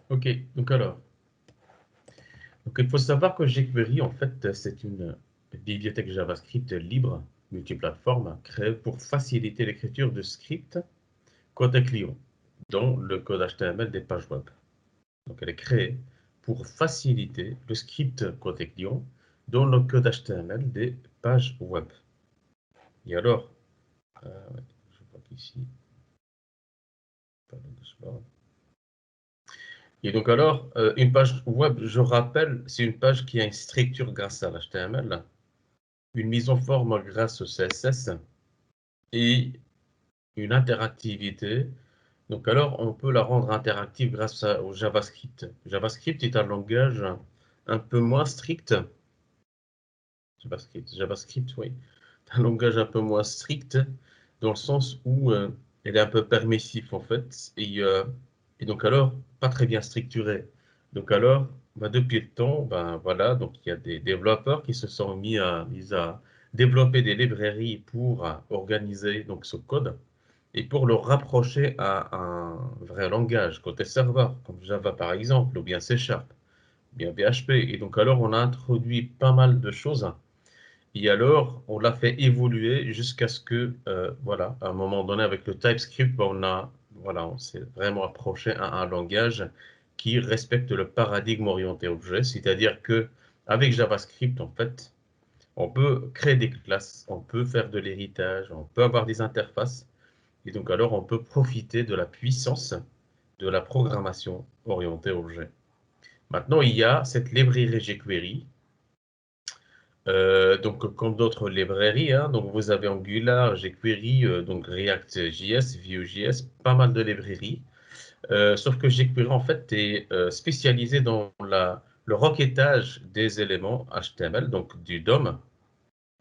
Ok, donc il faut savoir que jQuery, en fait, c'est une bibliothèque JavaScript libre, multiplateforme, créée pour faciliter l'écriture de scripts côté client, dans le code HTML des pages web. Donc elle est créée pour faciliter le script côté client dans le code HTML des pages web. Et alors, je vois qu'ici, pas le dashboard. Et donc alors, une page web, je rappelle, c'est une page qui a une structure grâce à l'HTML, une mise en forme grâce au CSS et une interactivité. Donc alors, on peut la rendre interactive grâce au JavaScript. JavaScript est un langage un peu moins strict. JavaScript, oui. Un langage un peu moins strict dans le sens où elle est un peu permissif en fait. Et donc alors, pas très bien structuré. Donc alors, bah, depuis le temps, ben voilà, donc il y a des développeurs qui se sont mis à développer des librairies pour organiser donc ce code et pour le rapprocher à un vrai langage côté serveur, comme Java par exemple, ou bien C Sharp, ou bien PHP. Et donc alors, on a introduit pas mal de choses. Et alors, on l'a fait évoluer jusqu'à ce que, voilà, à un moment donné, avec le TypeScript, voilà, on s'est vraiment approché à un langage qui respecte le paradigme orienté objet, c'est-à-dire que avec JavaScript, en fait, on peut créer des classes, on peut faire de l'héritage, on peut avoir des interfaces, et donc alors on peut profiter de la puissance de la programmation orientée objet. Maintenant, il y a cette librairie jQuery. Donc, comme d'autres librairies, hein, donc vous avez Angular, jQuery, donc React.js, Vue.js, pas mal de librairies. Sauf que jQuery, en fait, est spécialisé dans le requêtage des éléments HTML, donc du DOM.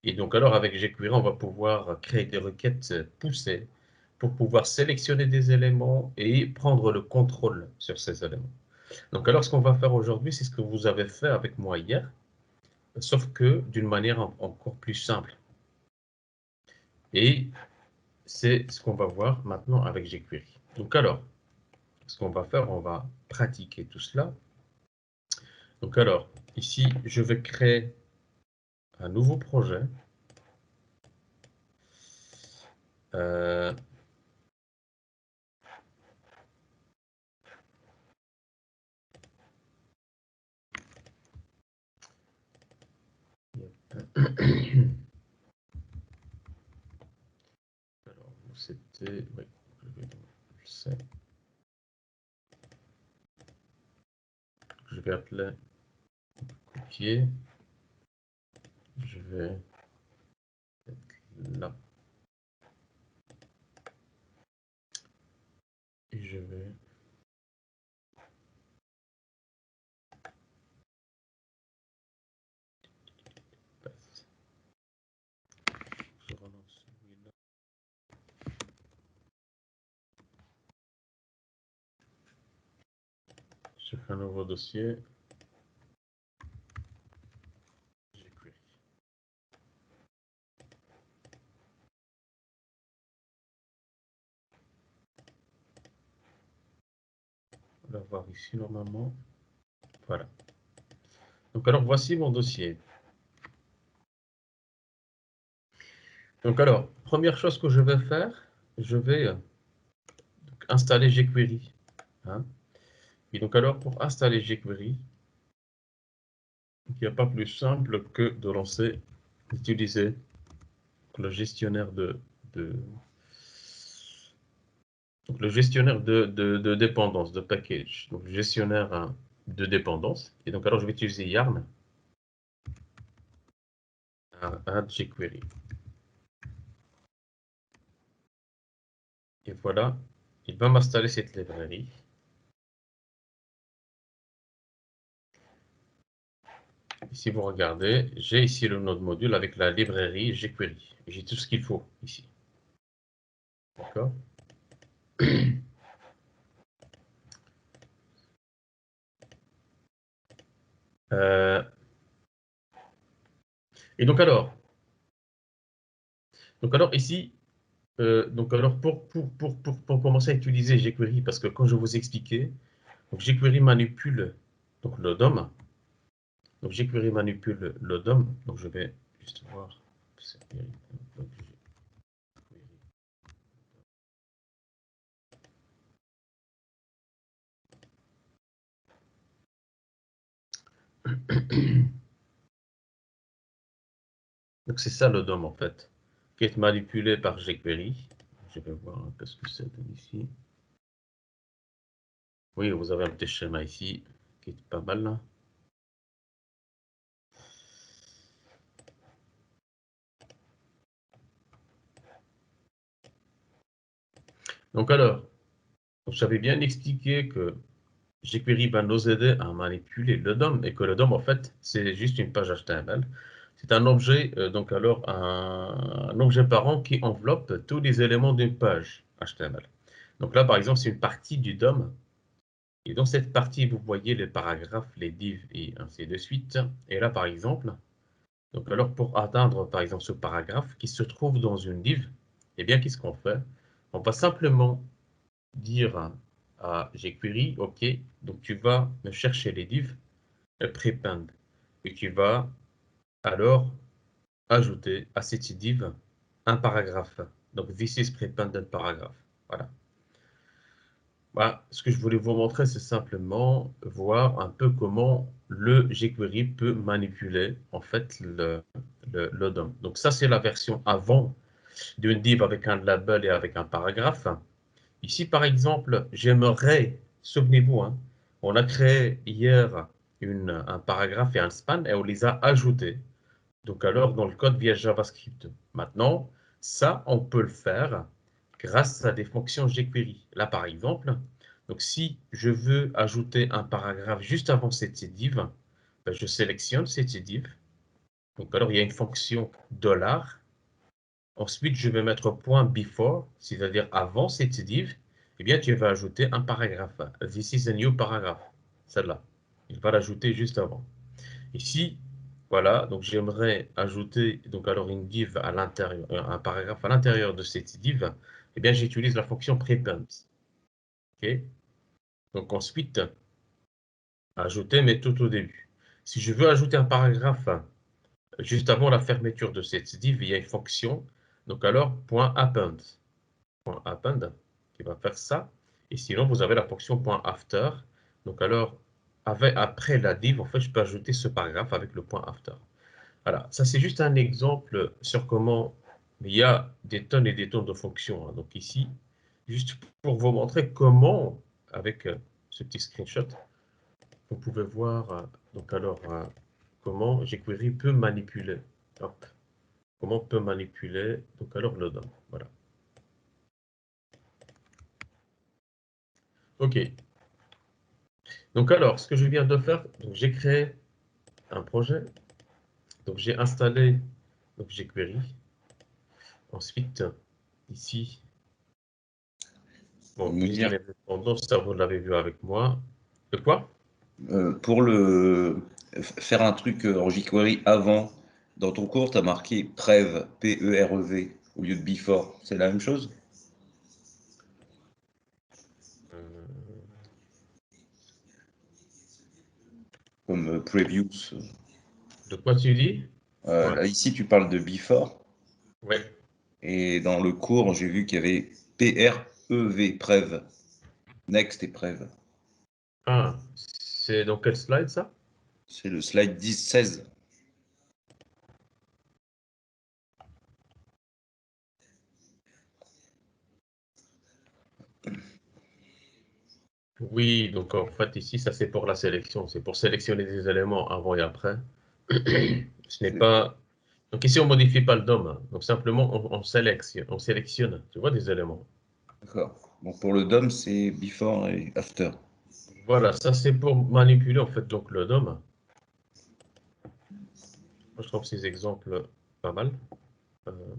Et donc, alors, avec jQuery, on va pouvoir créer des requêtes poussées pour pouvoir sélectionner des éléments et prendre le contrôle sur ces éléments. Donc, alors, ce qu'on va faire aujourd'hui, c'est ce que vous avez fait avec moi hier, sauf que d'une manière encore plus simple. Et c'est ce qu'on va voir maintenant avec jQuery. Donc alors, ce qu'on va faire, on va pratiquer tout cela. Donc alors, ici, je vais créer un nouveau projet. Euh, alors, c'était... Oui, je sais. Je vais appeler copier. Je vais là. Et je vais... Je relance celui-là. Je fais un nouveau dossier. jQuery. On va voir ici normalement. Voilà. Donc alors, voici mon dossier. Donc alors, première chose que je vais faire, je vais installer jQuery. Hein. Et donc alors, pour installer jQuery, il n'y a pas plus simple que de lancer, d'utiliser le gestionnaire de, donc le gestionnaire de dépendance, de package. Donc, le gestionnaire de dépendance. Et donc alors, je vais utiliser yarn add jQuery. Et voilà, il va m'installer cette librairie. Et si vous regardez, j'ai ici le node module avec la librairie jQuery. J'ai tout ce qu'il faut ici. D'accord. euh, et donc alors ici, donc alors pour commencer à utiliser jQuery, parce que quand je vous expliquais, Donc jQuery manipule donc, le DOM. Donc jQuery manipule le DOM. Donc je vais juste voir. Donc, donc c'est ça le DOM en fait, qui est manipulé par jQuery. Je vais voir un peu ce que c'est ici. Oui, vous avez un petit schéma ici qui est pas mal là. Donc alors, j'avais bien expliqué que jQuery va nous aider à manipuler le DOM et que le DOM en fait c'est juste une page HTML. C'est un objet, donc alors un objet parent qui enveloppe tous les éléments d'une page HTML. Donc là par exemple c'est une partie du DOM. Et dans cette partie, vous voyez les paragraphes, les divs et ainsi de suite. Et là, par exemple, donc alors pour atteindre par exemple ce paragraphe qui se trouve dans une div, eh bien qu'est-ce qu'on fait? On va simplement dire à jQuery, OK, donc tu vas me chercher les divs, prepend, et tu vas alors ajouter à cette div un paragraphe. Donc this is prepended paragraph. Voilà. Bah, ce que je voulais vous montrer, c'est simplement voir un peu comment le jQuery peut manipuler en fait le DOM. Donc ça, c'est la version avant d'une div avec un label et avec un paragraphe. Ici, par exemple, j'aimerais, souvenez-vous, hein, on a créé hier un paragraphe et un span et on les a ajoutés. Donc alors, dans le code via JavaScript. Maintenant, ça, on peut le faire grâce à des fonctions jQuery. Là, par exemple, donc si je veux ajouter un paragraphe juste avant cette div, ben, je sélectionne cette div. Donc alors, il y a une fonction $. Ensuite, je vais mettre point before, c'est-à-dire avant cette div. Eh bien, tu vas ajouter un paragraphe. This is a new paragraph. Celle-là. Il va l'ajouter juste avant. Ici, voilà, donc j'aimerais ajouter donc alors une div à l'intérieur, un paragraphe à l'intérieur de cette div. Eh bien, j'utilise la fonction prepend. OK? Donc ensuite, ajouter, mais tout au début. Si je veux ajouter un paragraphe juste avant la fermeture de cette div, il y a une fonction. Donc alors, .append. .append qui va faire ça. Et sinon, vous avez la fonction .after. Donc alors, après la div, en fait, je peux ajouter ce paragraphe avec le .after. Voilà, ça c'est juste un exemple sur comment il y a des tonnes et des tonnes de fonctions, hein. Donc ici, juste pour vous montrer comment, avec ce petit screenshot, vous pouvez voir donc alors comment jQuery peut manipuler. Hop, comment on peut manipuler donc alors le DOM. Voilà. Ok. Donc alors, ce que je viens de faire, j'ai créé un projet. Donc j'ai installé donc jQuery. Ensuite, ici, bon, Me ici dire, les dépendances, ça vous l'avez vu avec moi. De quoi? pour faire un truc en jQuery avant, dans ton cours, tu as marqué prev, P-E-R-E-V, au lieu de before. C'est la même chose? Euh, Comme previous. de quoi tu dis? Ouais, Là, ici, tu parles de before. ouais. Et dans le cours, j'ai vu qu'il y avait P-R-E-V, prev. Next et prev. Ah, c'est dans quel slide ça? C'est le slide 10-16. Oui, donc en fait ici, ça c'est pour la sélection. C'est pour sélectionner des éléments avant et après. Ce n'est pas... Donc ici, on modifie pas le DOM, hein. Donc simplement, on sélectionne, tu vois, des éléments. D'accord. Donc pour le DOM, c'est before et after. Voilà, ça c'est pour manipuler en fait donc le DOM. Moi, je trouve ces exemples pas mal. Euh,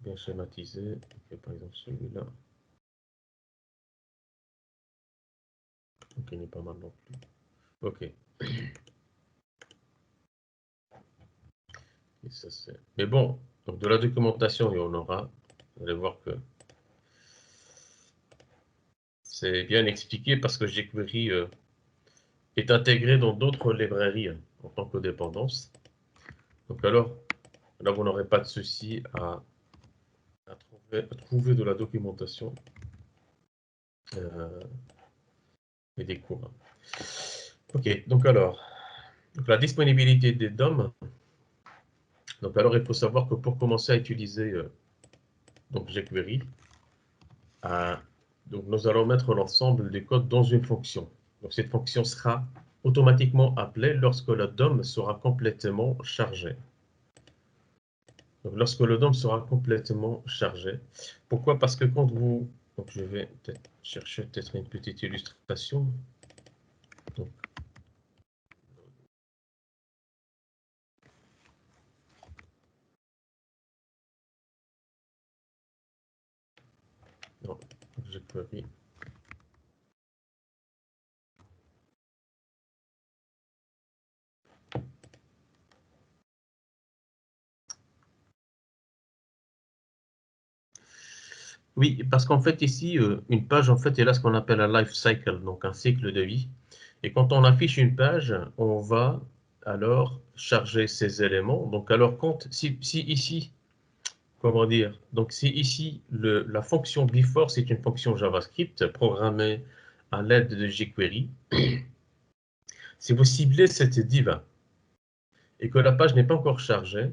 bien schématisé. Ok, par exemple celui-là. Ok, il n'est pas mal non plus. Ok. Et ça, mais bon, donc de la documentation, il y en aura. Vous allez voir que c'est bien expliqué parce que jQuery est intégré dans d'autres librairies en tant que dépendance. Donc alors, là, vous n'aurez pas de souci à trouver de la documentation et des cours. Ok, donc alors, la disponibilité des DOM. Donc alors, il faut savoir que pour commencer à utiliser donc jQuery, donc nous allons mettre l'ensemble des codes dans une fonction. Donc cette fonction sera automatiquement appelée lorsque le DOM sera complètement chargé. Donc lorsque le DOM sera complètement chargé. Pourquoi? Parce que quand vous... Donc je vais peut-être chercher peut-être une petite illustration. Donc, non, jQuery. Oui, parce qu'en fait ici, une page en fait est là ce qu'on appelle un life cycle, donc un cycle de vie. Et quand on affiche une page, on va alors charger ces éléments. Donc alors si ici, comment dire, donc si ici la fonction before c'est une fonction JavaScript programmée à l'aide de jQuery, si vous ciblez cette div et que la page n'est pas encore chargée,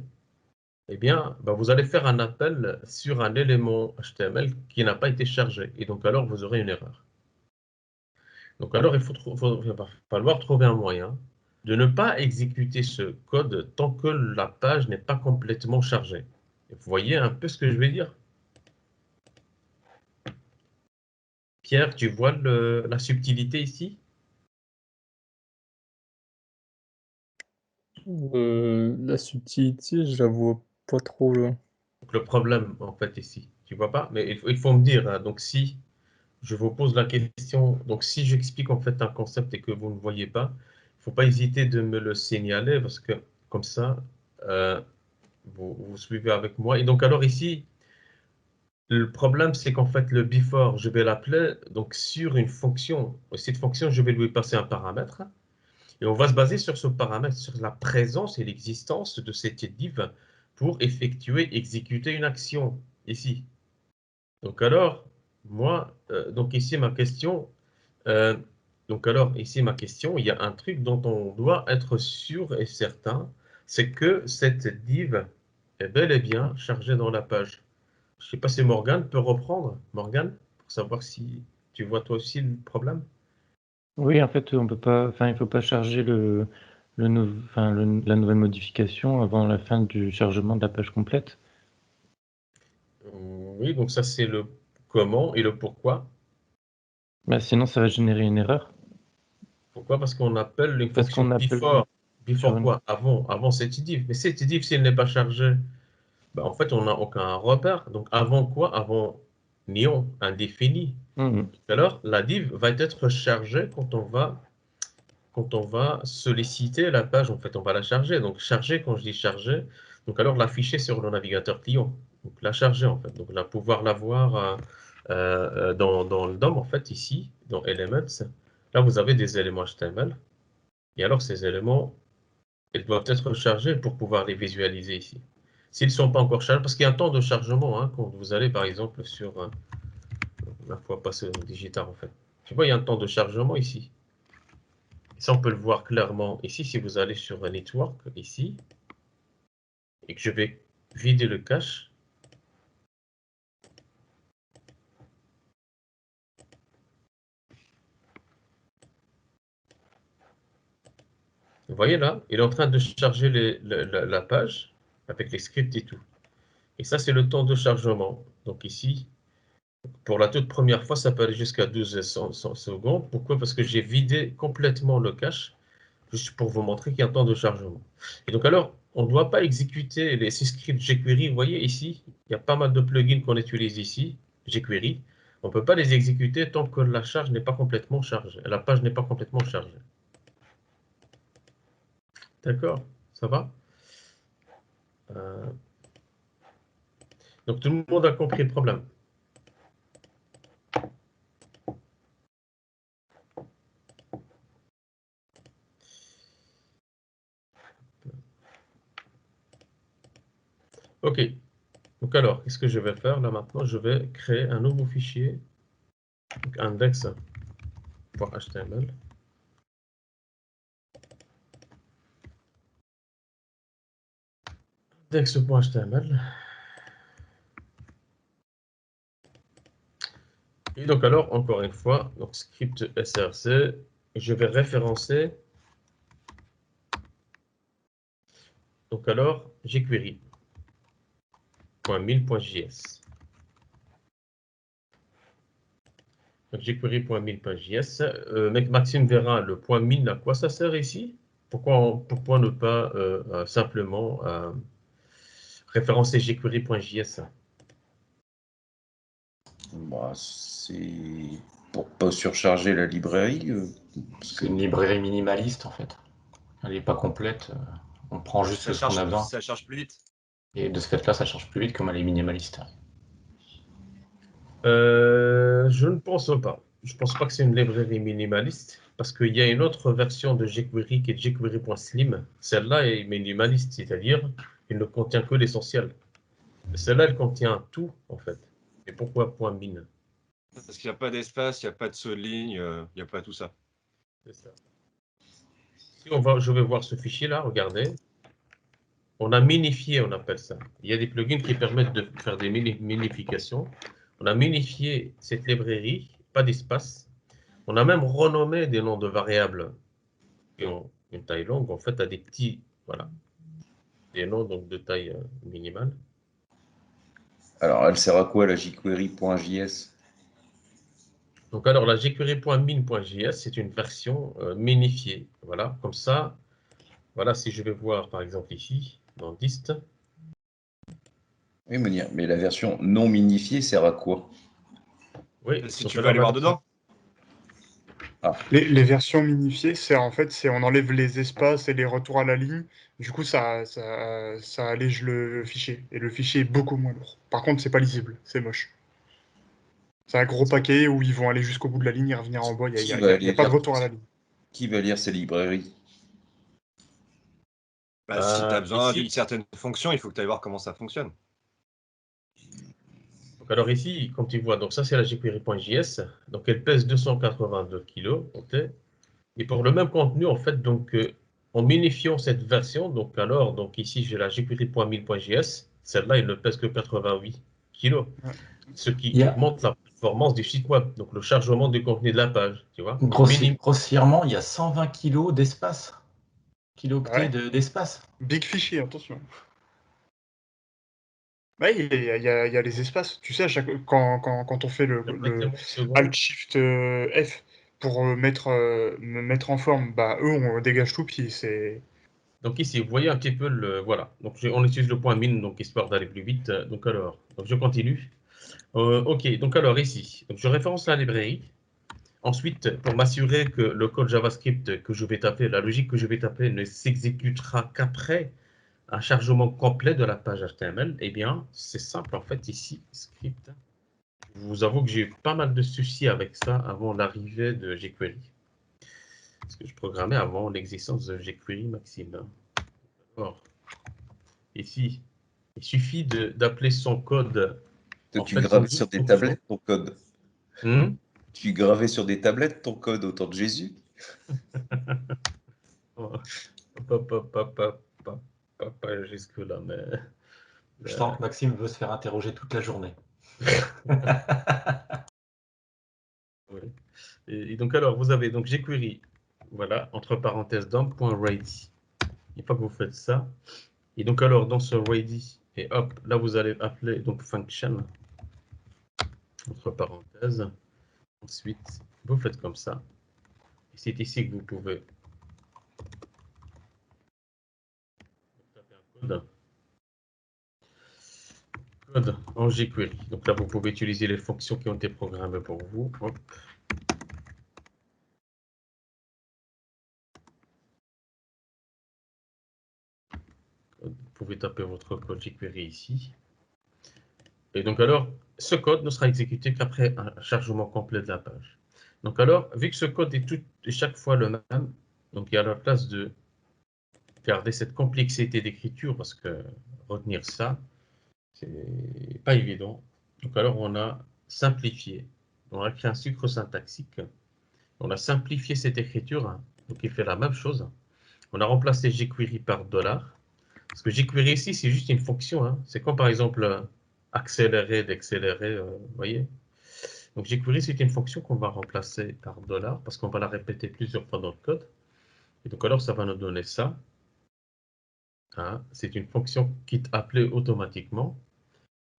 eh bien, vous allez faire un appel sur un élément HTML qui n'a pas été chargé. Et donc, alors, vous aurez une erreur. Donc, alors, il va falloir trouver un moyen de ne pas exécuter ce code tant que la page n'est pas complètement chargée. Et vous voyez un peu ce que je vais dire? Pierre, tu vois la subtilité ici? La subtilité, je la vois pas trop là. Donc, le problème, en fait, ici, tu vois pas? Mais il faut me dire, hein, donc si je vous pose la question, donc si j'explique en fait un concept et que vous ne voyez pas, il ne faut pas hésiter de me le signaler parce que comme ça, euh, vous suivez avec moi. Et donc alors ici, le problème c'est qu'en fait le before, je vais l'appeler donc sur une fonction. Cette fonction, je vais lui passer un paramètre et on va se baser sur ce paramètre, sur la présence et l'existence de cette div pour effectuer, exécuter une action ici. Donc alors, moi, donc ici ma question, euh, donc alors ici ma question, il y a un truc dont on doit être sûr et certain, c'est que cette div est bel et bien chargée dans la page. Je ne sais pas si Morgane peut reprendre, Morgane, pour savoir si tu vois toi aussi le problème. Oui, en fait, on peut pas, enfin, il faut pas charger la nouvelle modification avant la fin du chargement de la page complète. Oui, donc ça c'est le comment et le pourquoi. Sinon, ça va générer une erreur. Pourquoi? Parce qu'on appelle une Parce fonction qu'on appelle before. sur Before une... quoi? Avant cette div. Mais cette div, si elle n'est pas chargée, en fait, on n'a aucun repère. Donc, avant quoi? Avant néon, indéfini. Mhm. Alors, la div va être chargée quand on va solliciter la page. En fait, on va la charger. Donc, charger, quand je dis charger, donc alors l'afficher sur le navigateur client. Donc, la charger, en fait. Donc, là, pouvoir la voir dans le DOM, en fait, ici, dans Elements. Là, vous avez des éléments HTML. Et alors, ces éléments, ils doivent être chargés pour pouvoir les visualiser ici. S'ils ne sont pas encore chargés, parce qu'il y a un temps de chargement, hein, quand vous allez par exemple sur la fois passée au digital en fait. Tu vois, il y a un temps de chargement ici. Et ça, on peut le voir clairement ici, si vous allez sur un network, ici, et que je vais vider le cache. Vous voyez là, il est en train de charger la page avec les scripts et tout. Et ça, c'est le temps de chargement. Donc ici, pour la toute première fois, ça peut aller jusqu'à 12 secondes. Pourquoi? Parce que j'ai vidé complètement le cache, juste pour vous montrer qu'il y a un temps de chargement. Et donc alors, on ne doit pas exécuter ces scripts jQuery. Vous voyez ici, il y a pas mal de plugins qu'on utilise ici, jQuery. On ne peut pas les exécuter tant que la charge n'est pas complètement chargée. La page n'est pas complètement chargée. D'accord? Ça va? Euh, Donc tout le monde a compris le problème. OK. Donc alors, qu'est-ce que je vais faire là maintenant? Je vais créer un nouveau fichier, donc index.html. Index.html. Et donc alors, encore une fois, donc script src, je vais référencer. Donc alors, jQuery.mil.js. Donc jQuery.mil.js. Maxime verra le point .mil, à quoi ça sert ici? Pourquoi ne pas simplement référencer jQuery.js? Bah, c'est pour pas surcharger la librairie. Parce C'est que une librairie minimaliste en fait. Elle n'est pas complète. On prend juste ce qu'on a besoin. Ça charge plus vite. Et de ce fait-là, ça change plus vite comme elle est minimaliste. Je ne pense pas. Je ne pense pas que c'est une librairie minimaliste, parce qu'il y a une autre version de jQuery qui est jQuery.slim. Celle-là est minimaliste, c'est-à-dire qu'elle ne contient que l'essentiel. Celle-là, elle contient tout, en fait. Et pourquoi .min? Parce qu'il n'y a pas d'espace, il n'y a pas de saut de ligne, il n'y a pas tout ça. C'est ça. Si je vais voir ce fichier-là, regardez. On a minifié, on appelle ça. Il y a des plugins qui permettent de faire des minifications. On a minifié cette librairie, pas d'espace. On a même renommé des noms de variables qui ont une taille longue, en fait, à des petits, voilà, des noms donc de taille minimale. alors, elle sert à quoi la jQuery.js? Donc alors, la jQuery.min.js, c'est une version minifiée. Voilà, comme ça, voilà, si je vais voir, par exemple, ici, dans dist, Oui, mais la version non minifiée sert à quoi? oui, Si donc tu veux alors, aller voir dedans. Les versions minifiées, en fait, on enlève les espaces et les retours à la ligne. Du coup, ça allège le fichier. Et le fichier est beaucoup moins lourd. Par contre, c'est pas lisible, c'est moche. C'est un gros paquet où ils vont aller jusqu'au bout de la ligne et revenir en bas. Il n'y a pas de retour à la ligne. Qui va lire ces librairies? Bah, si tu as besoin ici, d'une certaine fonction, il faut que tu ailles voir comment ça fonctionne. donc alors ici, comme tu vois, donc ça c'est la jQuery.js, donc elle pèse 282 kg, ok. Et pour le même contenu, en fait, donc en minifiant cette version, donc alors, donc ici j'ai la jQuery.mil.js, celle-là elle ne pèse que 88 kg, Ouais. ce qui augmente la performance du site web, donc le chargement du contenu de la page, tu vois. Grossièrement, il y a 120 kg d'espace. Kilooctets Ouais. d'espace. Big fichier, attention. Ouais, il y a les espaces. Tu sais, quand on fait le Alt-Shift F pour me mettre en forme, bah eux, on dégage tout, puis c'est... Donc ici, vous voyez un petit peu le... Voilà, donc on utilise le point min, donc histoire d'aller plus vite. Donc alors, donc je continue. Ok, donc alors ici, donc je référence la librairie. Ensuite, pour m'assurer que le code JavaScript que je vais taper, la logique que je vais taper ne s'exécutera qu'après un chargement complet de la page HTML, eh bien, c'est simple en fait ici, script. Je vous avoue que j'ai eu pas mal de soucis avec ça avant l'arrivée de jQuery. Parce que je programmais avant l'existence de jQuery Maxime. Alors, ici, il suffit d'appeler son code. Tu gravais sur des tablettes ton code. Hmm? Tu gravais sur des tablettes ton code au temps de Jésus. Pas jusque-là, mais... Je sens que Maxime veut se faire interroger toute la journée. Oui. Et donc alors, vous avez donc jQuery, voilà, entre parenthèses dump.ready. Une fois que vous faites ça, et donc alors dans ce ready, et hop, là vous allez appeler donc function, entre parenthèses. Ensuite, vous faites comme ça. Et c'est ici que vous pouvez taper un code en jQuery. Donc là, vous pouvez utiliser les fonctions qui ont été programmées pour vous. Hop. Vous pouvez taper votre code jQuery ici. Et donc alors, ce code ne sera exécuté qu'après un chargement complet de la page. Donc alors, vu que ce code est chaque fois le même, donc il y a la place de garder cette complexité d'écriture, parce que retenir ça, C'est pas évident. Donc alors on a simplifié. On a créé un sucre syntaxique. On a simplifié cette écriture. Donc il fait la même chose. On a remplacé jQuery par $. Parce que jQuery ici, c'est juste une fonction. Hein. C'est comme par exemple accélérer, d'accélérer, vous voyez. Donc jQuery, c'est une fonction qu'on va remplacer par $, parce qu'on va la répéter plusieurs fois dans le code. Et donc alors, ça va nous donner ça. Hein. C'est une fonction qui est appelée automatiquement.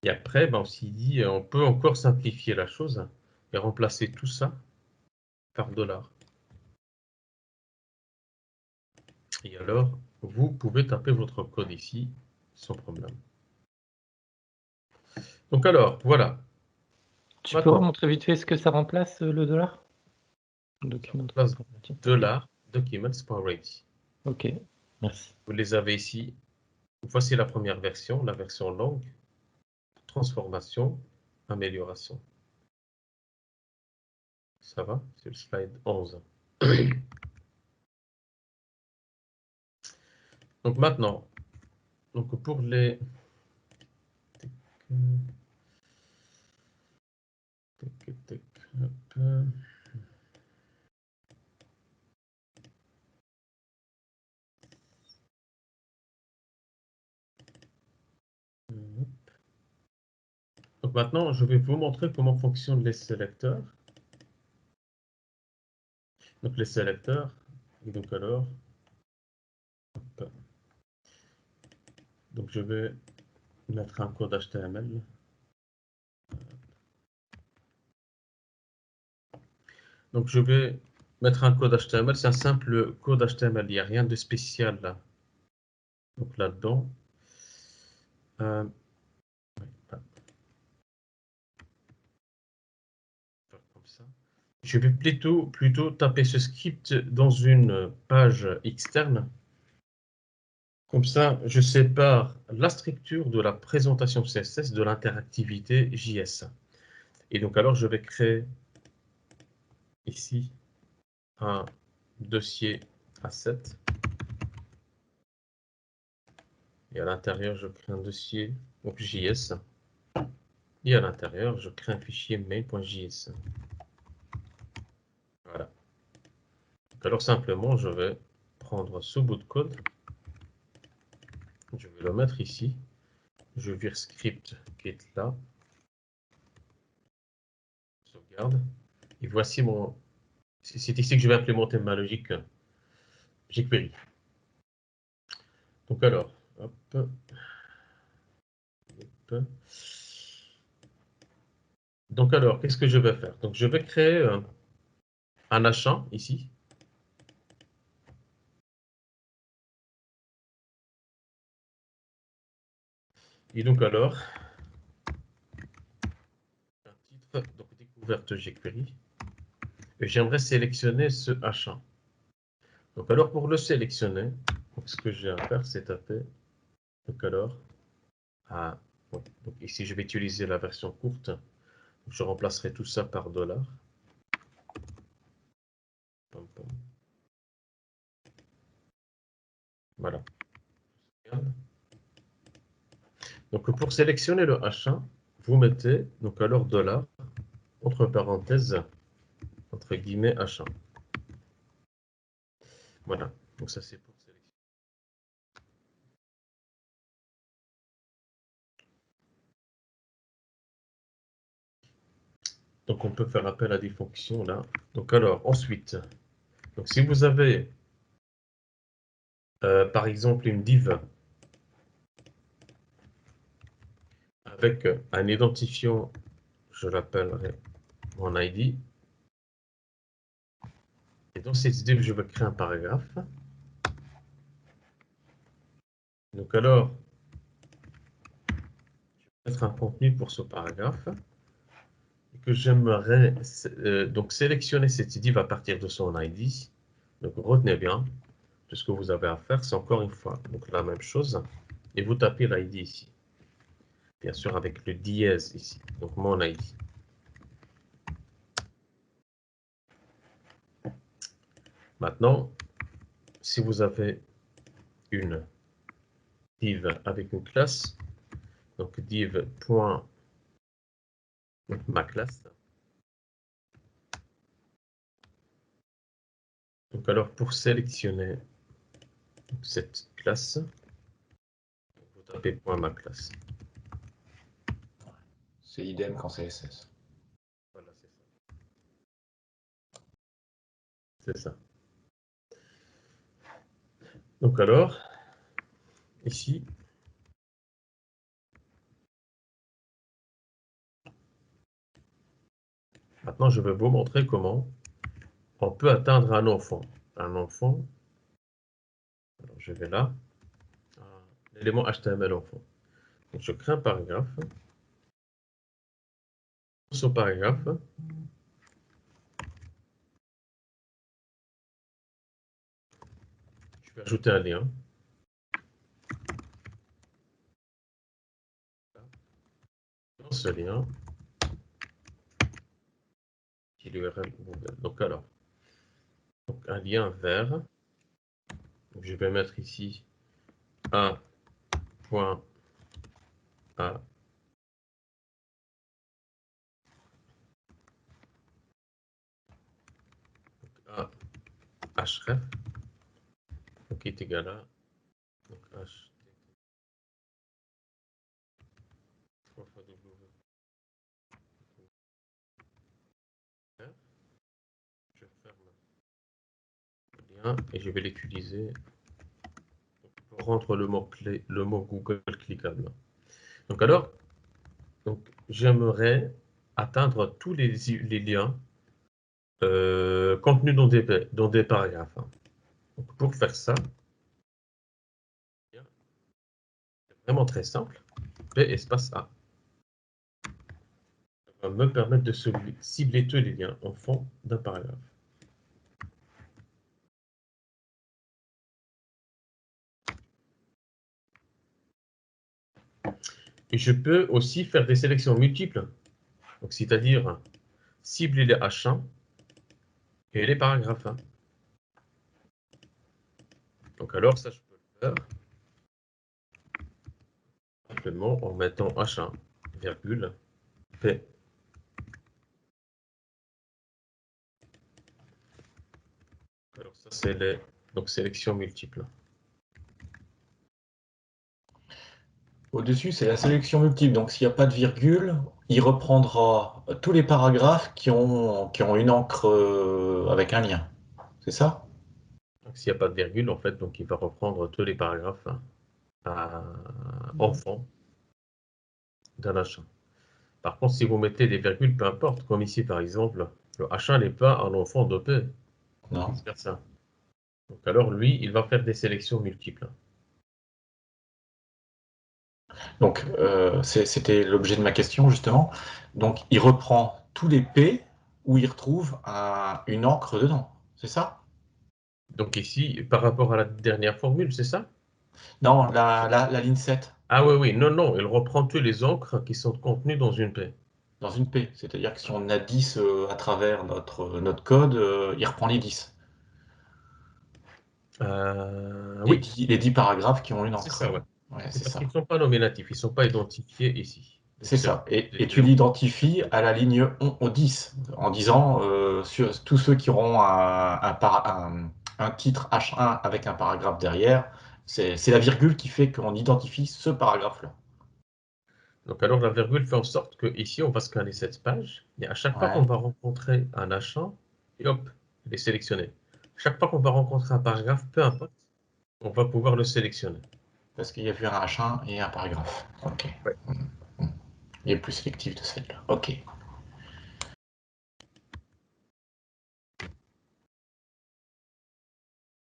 Et après, ben, on s'y dit, on peut encore simplifier la chose et remplacer tout ça par $. Et alors, vous pouvez taper votre code ici sans problème. Donc alors, voilà. Tu peux Maintenant, remontrer vite fait ce que ça remplace, le $? Document place informatique. $documents.ready. Ok, merci. Vous les avez ici. Voici la première version, la version longue, transformation, amélioration. Ça va? C'est le slide 11. Donc maintenant, donc pour les... Donc maintenant, je vais vous montrer comment fonctionnent les sélecteurs. Donc les sélecteurs, et donc alors, hop. Donc je vais mettre un code HTML. Donc je vais mettre un code HTML, c'est un simple code HTML, il n'y a rien de spécial là. Donc là-dedans, ouais, comme ça. Je vais plutôt taper ce script dans une page externe. Comme ça, je sépare la structure de la présentation CSS de l'interactivité JS. Et donc alors, je vais créer ici un dossier A7. Et à l'intérieur, je crée un dossier donc JS. Et à l'intérieur, je crée un fichier main.js. Voilà. Donc alors simplement, je vais prendre ce bout de code. Je vais le mettre ici. Je vire script qui est là. Sauvegarde. Et voici mon... C'est ici que je vais implémenter ma logique jQuery. Donc alors, hop, hop. Donc alors, qu'est-ce que je vais faire? Donc je vais créer un H1 ici. Et donc alors, un titre, donc découverte jQuery. Et j'aimerais sélectionner ce H1. Donc alors pour le sélectionner, donc, ce que j'ai à faire, c'est taper. Donc alors, ouais. Donc ici je vais utiliser la version courte. Donc, je remplacerai tout ça par $. Pom, pom. Voilà. Donc pour sélectionner le H1, vous mettez donc alors $, entre parenthèses, entre guillemets H1. Voilà, donc ça c'est pour sélectionner. Donc on peut faire appel à des fonctions là. Donc alors ensuite, donc si vous avez par exemple une div avec un identifiant, je l'appellerai mon ID. Et dans cette div, je vais créer un paragraphe. Donc alors, je vais mettre un contenu pour ce paragraphe. Et que j'aimerais donc sélectionner cette div à partir de son ID. Donc retenez bien, tout ce que vous avez à faire, c'est encore une fois donc la même chose. Et vous tapez l'ID ici. Bien sûr avec le dièse ici, donc mon ID. Maintenant, si vous avez une div avec une classe, donc div point ma classe. Donc alors pour sélectionner cette classe, vous tapez point ma classe. C'est idem quand c'est SS. Voilà, c'est ça. C'est ça. Donc alors, ici, maintenant je vais vous montrer comment on peut atteindre un enfant. Un enfant, alors je vais là, l'élément HTML enfant. Donc je crée un paragraphe. Ce paragraphe, je vais ajouter un lien. Dans ce lien, qui est l'URL Google. Donc alors, donc un lien vers. Donc je vais mettre ici A.A. A href, donc qui est égal à donc h je ferme le lien et je vais l'utiliser pour rendre le mot-clé, le mot Google cliquable. Donc alors, donc j'aimerais atteindre tous les liens contenus dans des paragraphes. Donc pour faire ça, c'est vraiment très simple. P espace A. Ça va me permettre de cibler tous les liens en fond d'un paragraphe. Et je peux aussi faire des sélections multiples, donc c'est-à-dire cibler les H1 et les paragraphes. Donc alors ça je peux le faire simplement en mettant H1, virgule, P. Alors ça c'est les donc sélections multiples. Au-dessus, c'est la sélection multiple. Donc, s'il n'y a pas de virgule, il reprendra tous les paragraphes qui ont une encre avec un lien. C'est ça? Donc s'il n'y a pas de virgule en fait, donc il va reprendre tous les paragraphes en fond d'un H1. Par contre, si vous mettez des virgules, peu importe, comme ici par exemple, le H1 n'est pas un enfant de P, Non. vice versa. Donc alors lui, il va faire des sélections multiples. Donc, c'était l'objet de ma question, justement. Donc, il reprend tous les P où il retrouve une encre dedans. C'est ça? Donc ici, par rapport à la dernière formule, c'est ça? Non, la ligne 7, Ah oui, oui, non, non, il reprend tous les encres qui sont contenues dans une P. dans une P. C'est-à-dire que si on a 10 à travers notre code, il reprend les 10. Oui, Les 10 paragraphes qui ont une c'est encre. ça, ouais. Ouais, C'est c'est parce qu'ils ça. ne sont pas nominatifs, ils ne sont pas identifiés ici. Donc C'est c'est ça. vraiment Et tu l'identifies à la ligne 10 en disant sur tous ceux qui auront un titre H1 avec un paragraphe derrière, c'est la virgule qui fait qu'on identifie ce paragraphe-là. Donc alors la virgule fait en sorte que ici on va scanner cette page et à chaque fois qu'on Ouais. va rencontrer un H1, et hop, il est sélectionné. Chaque fois qu'on va rencontrer un paragraphe, peu importe, on va pouvoir le sélectionner. Parce qu'il y a vu un H1 et un paragraphe. Ok. Ouais. Il est plus sélectif de ce fait-là. Ok.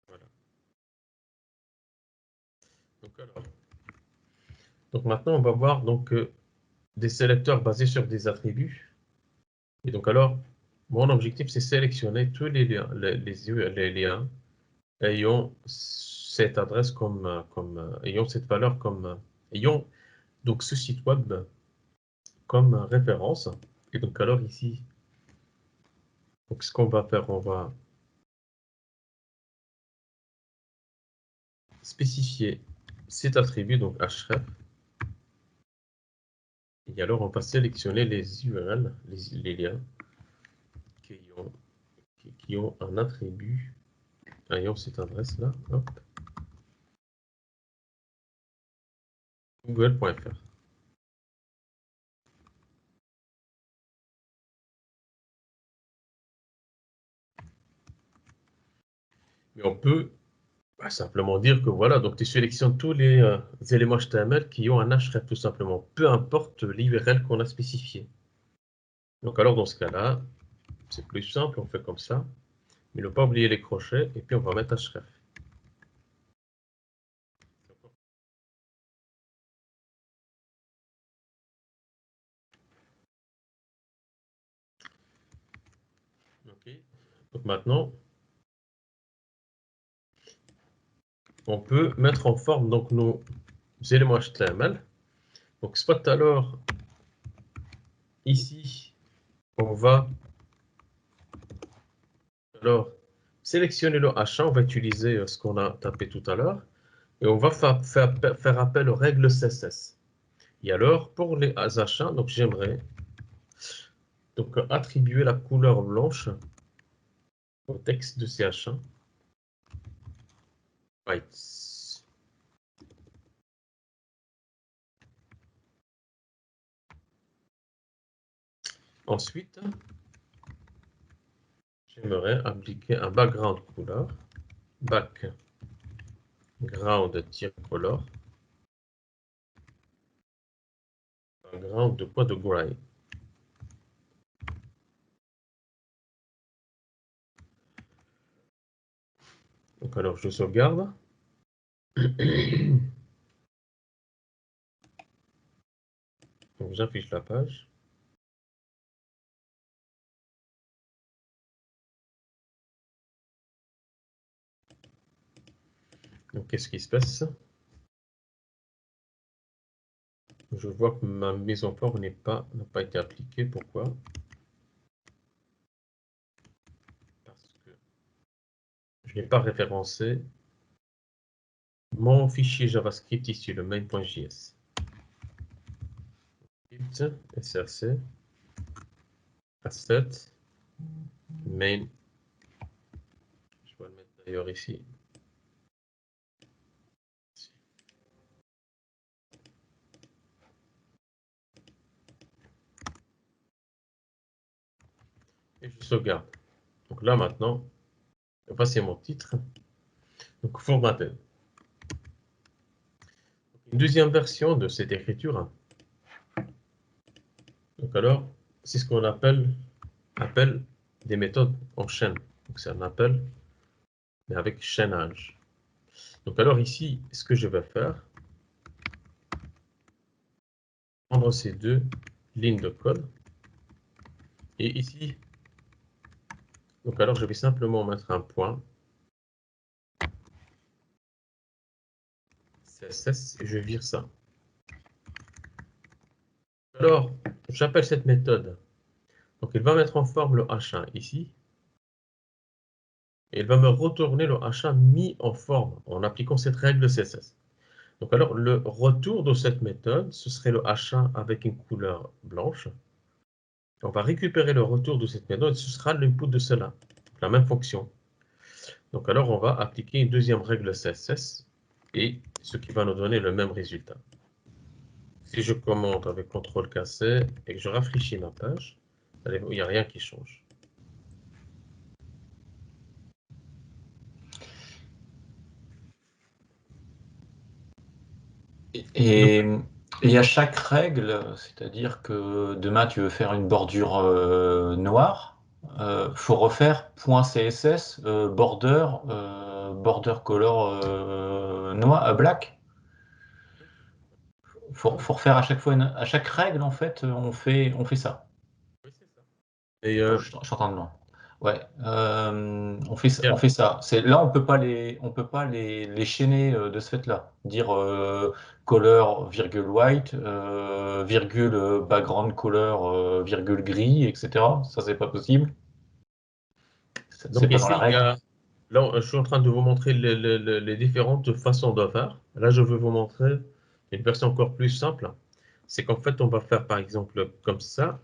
Voilà. Donc maintenant on va voir donc des sélecteurs basés sur des attributs. Et donc alors, mon objectif c'est sélectionner tous les liens, les liens ayant cette adresse ayant cette valeur ayant donc ce site web comme référence. Et donc alors ici, donc ce qu'on va faire, on va spécifier cet attribut, donc href, Et alors, on va sélectionner les URL, les liens qui ont un attribut ayant cette adresse-là. Hop. Google.fr. Mais on peut simplement dire que voilà, donc tu sélectionnes tous les éléments HTML qui ont un href tout simplement, peu importe l'URL qu'on a spécifié. Donc alors dans ce cas-là, c'est plus simple, on fait comme ça, mais ne pas oublier les crochets et puis on va mettre href. Okay. Donc maintenant, on peut mettre en forme donc nos éléments HTML. Donc soit alors ici, on va alors sélectionner le H1, on va utiliser ce qu'on a tapé tout à l'heure, et on va faire appel aux règles CSS. Et alors, pour les H1, donc j'aimerais donc attribuer la couleur blanche au texte de ces H1. White. Ensuite, j'aimerais appliquer un background couleur, background-color, background de quoi de gray. Donc alors je sauvegarde. Donc j'affiche la page. Donc qu'est-ce qui se passe? Je vois que ma mise en forme n'a pas été appliquée. Pourquoi? Parce que je n'ai pas référencé mon fichier JavaScript ici, le main.js. src asset main. Je vais le mettre d'ailleurs ici. Et je sauvegarde. Donc là maintenant, voici mon titre. Donc formaté. Une deuxième version de cette écriture. Donc alors, c'est ce qu'on appelle des méthodes en chaîne. Donc c'est un appel, mais avec chaînage. Donc alors ici, ce que je vais faire, prendre ces deux lignes de code. Et ici, donc alors je vais simplement mettre un point CSS et je vire ça. Alors, j'appelle cette méthode. Donc il va mettre en forme le H1 ici. Et il va me retourner le H1 mis en forme en appliquant cette règle CSS. Donc alors, le retour de cette méthode, ce serait le H1 avec une couleur blanche. On va récupérer le retour de cette méthode, ce sera l'input de cela, la même fonction. Donc alors, on va appliquer une deuxième règle CSS, et ce qui va nous donner le même résultat. Si je commente avec CTRL cassé et que je rafraîchis ma page, il n'y a rien qui change. Et à chaque règle, c'est-à-dire que demain tu veux faire une bordure noire, faut refaire .css border color noir black. Faut refaire à chaque fois à chaque règle en fait on fait ça. Oui, c'est ça. Et Je t'entends de loin. Ouais, on fait ça. Là, on peut pas les chaîner de ce fait-là. Dire color virgule white, virgule background color virgule gris, etc. Ça, c'est pas possible. C'est donc pas dans ici, la règle. là, je suis en train de vous montrer les différentes façons de faire. Là, je veux vous montrer une version encore plus simple. c'est qu'en fait, on va faire par exemple comme ça.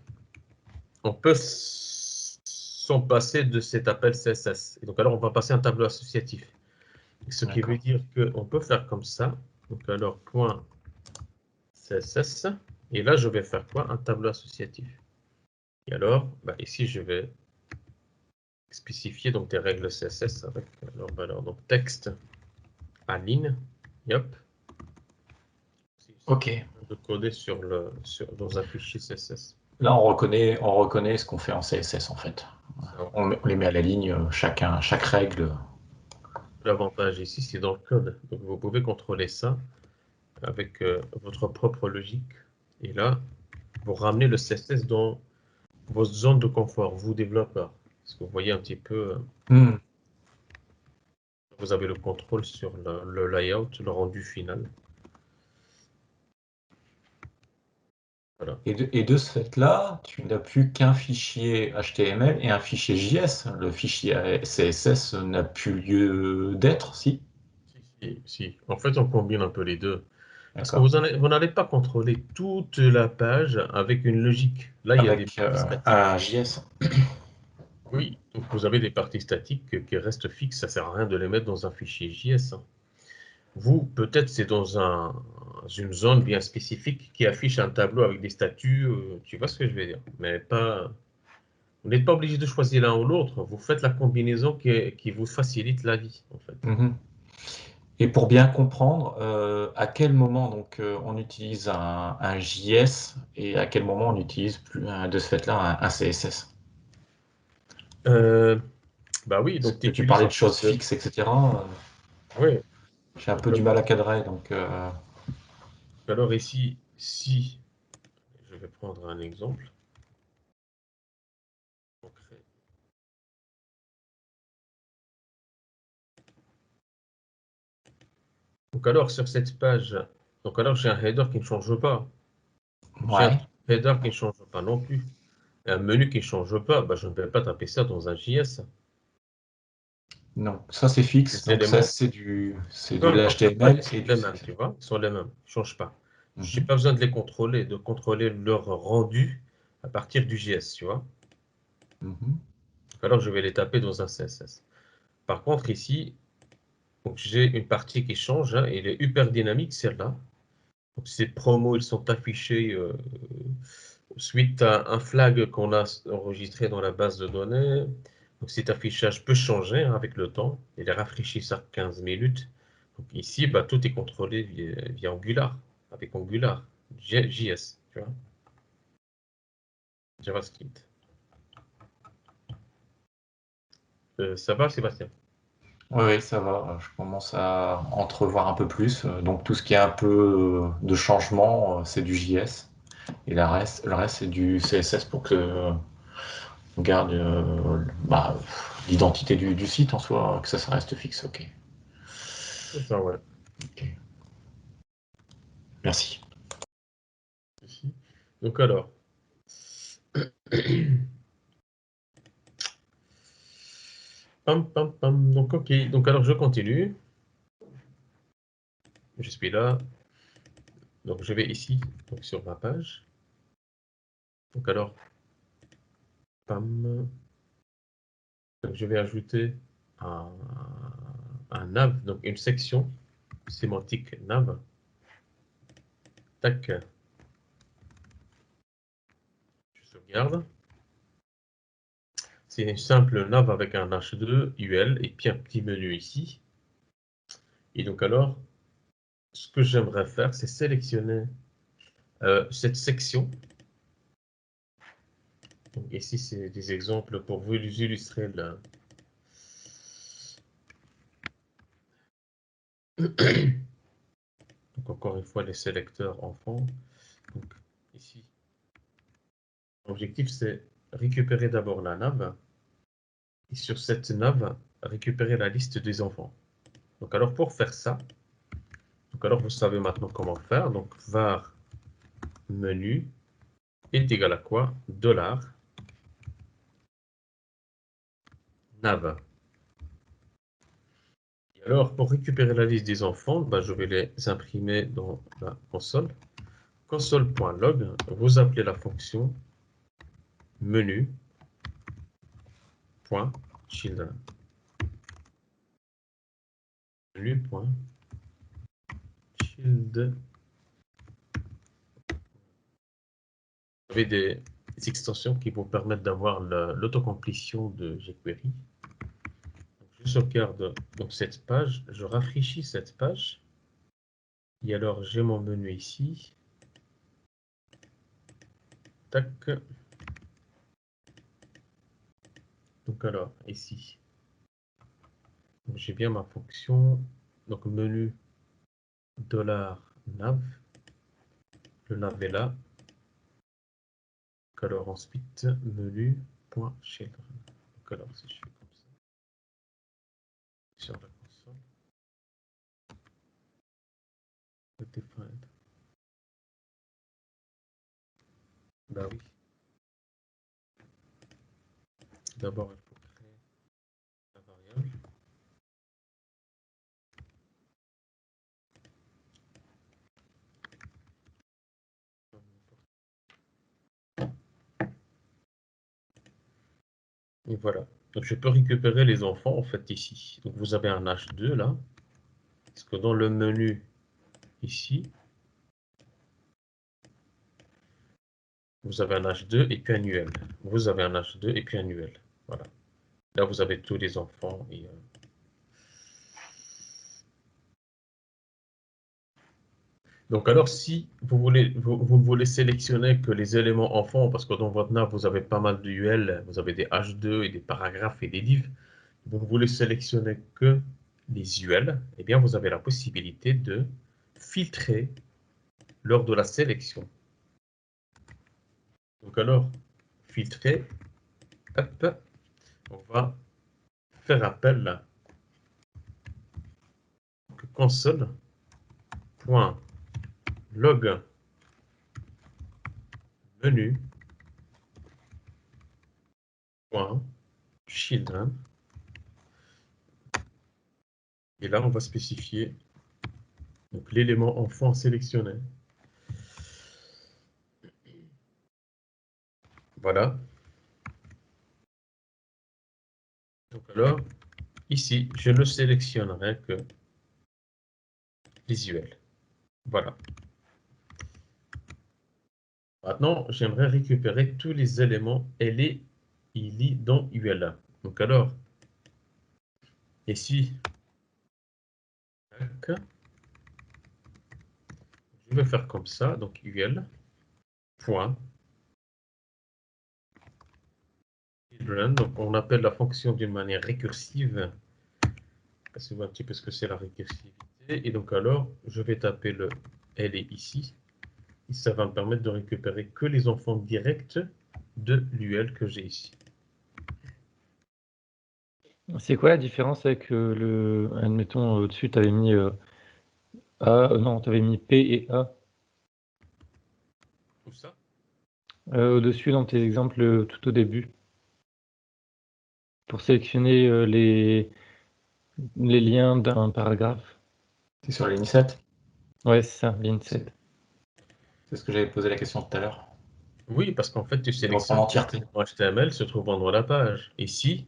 On peut s'en passer de cet appel CSS. Et donc, alors, on va passer un tableau associatif. Ce qui veut dire qu'on peut faire comme ça. Donc, alors, point CSS. Et là, je vais faire quoi? Un tableau associatif. Et alors, bah, ici, je vais spécifier donc des règles CSS avec leur valeur. Donc, texte align. Yep. Ok. De coder dans un fichier CSS. Là, on reconnaît ce qu'on fait en CSS, en fait. On les met à la ligne, chaque règle. L'avantage ici, c'est dans le code. Donc, vous pouvez contrôler ça avec votre propre logique. Et là, vous ramenez le CSS dans votre zone de confort, vous développeurs. Parce que vous voyez un petit peu, vous avez le contrôle sur le layout, le rendu final. Voilà. Et de ce fait-là, tu n'as plus qu'un fichier HTML et un fichier JS. Le fichier CSS n'a plus lieu d'être, si? Si. En fait, on combine un peu les deux. Parce que D'accord. vous n'allez pas contrôler toute la page avec une logique. Là, il y a des Avec parties statiques. un JS. Oui, donc vous avez des parties statiques qui restent fixes. Ça ne sert à rien de les mettre dans un fichier JS. Vous, peut-être, c'est dans une zone bien spécifique qui affiche un tableau avec des statuts. Tu vois ce que je veux dire? Mais pas. Vous n'êtes pas obligé de choisir l'un ou l'autre. Vous faites la combinaison qui vous facilite la vie, en fait. Mhm. Et pour bien comprendre, à quel moment donc on utilise un JS et à quel moment on utilise de ce fait-là un CSS? Bah oui, Parce donc tu que tu utilises parlais en de choses fait. fixes, etc. Oui. J'ai un Donc, peu du mal à cadrer, donc alors ici, si je vais prendre un exemple concret. Donc alors sur cette page, donc alors j'ai un header qui ne change pas. J'ai un ouais. header qui ne change pas non plus. Un menu qui ne change pas, bah, je ne vais pas taper ça dans un JS. Non, ça c'est fixe, Les donc ça éléments, c'est de peu importe la page, l'HTML ils et sont du les mêmes, CSS. tu vois, ils sont les mêmes, ils ne changent pas. Je n'ai Mhm. pas besoin de les contrôler, de contrôler leur rendu à partir du JS, tu vois. Mhm. Alors je vais les taper dans un CSS. Par contre ici, j'ai une partie qui change, hein, et elle est hyper dynamique celle-là. Donc, ces promos, ils sont affichés suite à un flag qu'on a enregistré dans la base de données. Donc, cet affichage peut changer, hein, avec le temps. Il est rafraîchi chaque 15 minutes. Donc, ici, bah, tout est contrôlé via Angular, avec Angular, JS, tu vois, JavaScript. Ça va, Sébastien? Oui, oui, ça va. Je commence à entrevoir un peu plus. Donc tout ce qui est un peu de changement, c'est du JS. Et le reste, c'est du CSS pour que on garde l'identité du site en soi, que ça reste fixe. Ok. C'est ça, ouais. Ok. Merci. Ici. Donc, alors. Pam, pam, pam. Donc, ok. Donc, alors, je continue. Je suis là. Donc, je vais ici, donc, sur ma page. Donc, alors, pam. Donc, je vais ajouter un, un nav, donc une section sémantique nav. Tac. Je sauvegarde. C'est une simple nav avec un H2, UL, et puis un petit menu ici. Et donc, alors, ce que j'aimerais faire, c'est sélectionner cette section. Donc ici, c'est des exemples pour vous illustrer la... Donc encore une fois, les sélecteurs enfants. Donc ici, l'objectif, c'est récupérer d'abord la nav. Et sur cette nav, récupérer la liste des enfants. Donc alors, pour faire ça, donc alors vous savez maintenant comment faire. Donc var menu est égal à quoi? $nav. Et alors, pour récupérer la liste des enfants, bah, je vais les imprimer dans la console. console.log, vous appelez la fonction menu.children. Menu.children. Vous avez des extensions qui vous permettent d'avoir l'autocomplétion de jQuery. Donc, je sauvegarde donc cette page, je rafraîchis cette page. Et alors, j'ai mon menu ici. Tac. Donc alors, ici, j'ai bien ma fonction. Donc, menu $nav. Le nav est là. Donc alors, ensuite, menu.children. Donc alors, si je fais comme ça, sur la console, defined. Bah oui. D'abord, il faut créer la variable. Et voilà. Donc, je peux récupérer les enfants, en fait, ici. Donc, vous avez un H2, là. Parce que dans le menu, ici, vous avez un H2 et puis un UL. Vous avez un H2 et puis un UL. Voilà. Là, vous avez tous les enfants. Et, donc, alors, si vous voulez sélectionner que les éléments enfants, parce que dans votre nav, vous avez pas mal de UL, vous avez des H2 et des paragraphes et des divs, vous voulez sélectionner que les UL, eh bien, vous avez la possibilité de filtrer lors de la sélection. Donc, alors, filtrer, hop, on va faire appel à console.log menu.children. Et là, on va spécifier l'élément enfant sélectionné. Voilà. Donc alors, ici, je ne sélectionnerai que les UL. Voilà. Maintenant, j'aimerais récupérer tous les éléments LI dans UL. Donc alors, ici, tac, je vais faire comme ça. Donc UL, point, children. Donc on appelle la fonction d'une manière récursive. C'est un petit peu ce que c'est la récursivité. Et donc alors, je vais taper le LI ici. Et ça va me permettre de récupérer que les enfants directs de l'UL que j'ai ici. C'est quoi la différence avec admettons, au-dessus, tu avais mis A, non, tu avais mis P et A. Tout ça. Au-dessus, dans tes exemples, tout au début. Pour sélectionner les liens d'un paragraphe. C'est sur la ligne 7. Ouais, c'est ça, ligne 7. C'est ce que j'avais posé la question tout à l'heure. Oui, parce qu'en fait, tu reprends sélectionnes l'entièreté. le HTML se trouvant dans la page. Ici,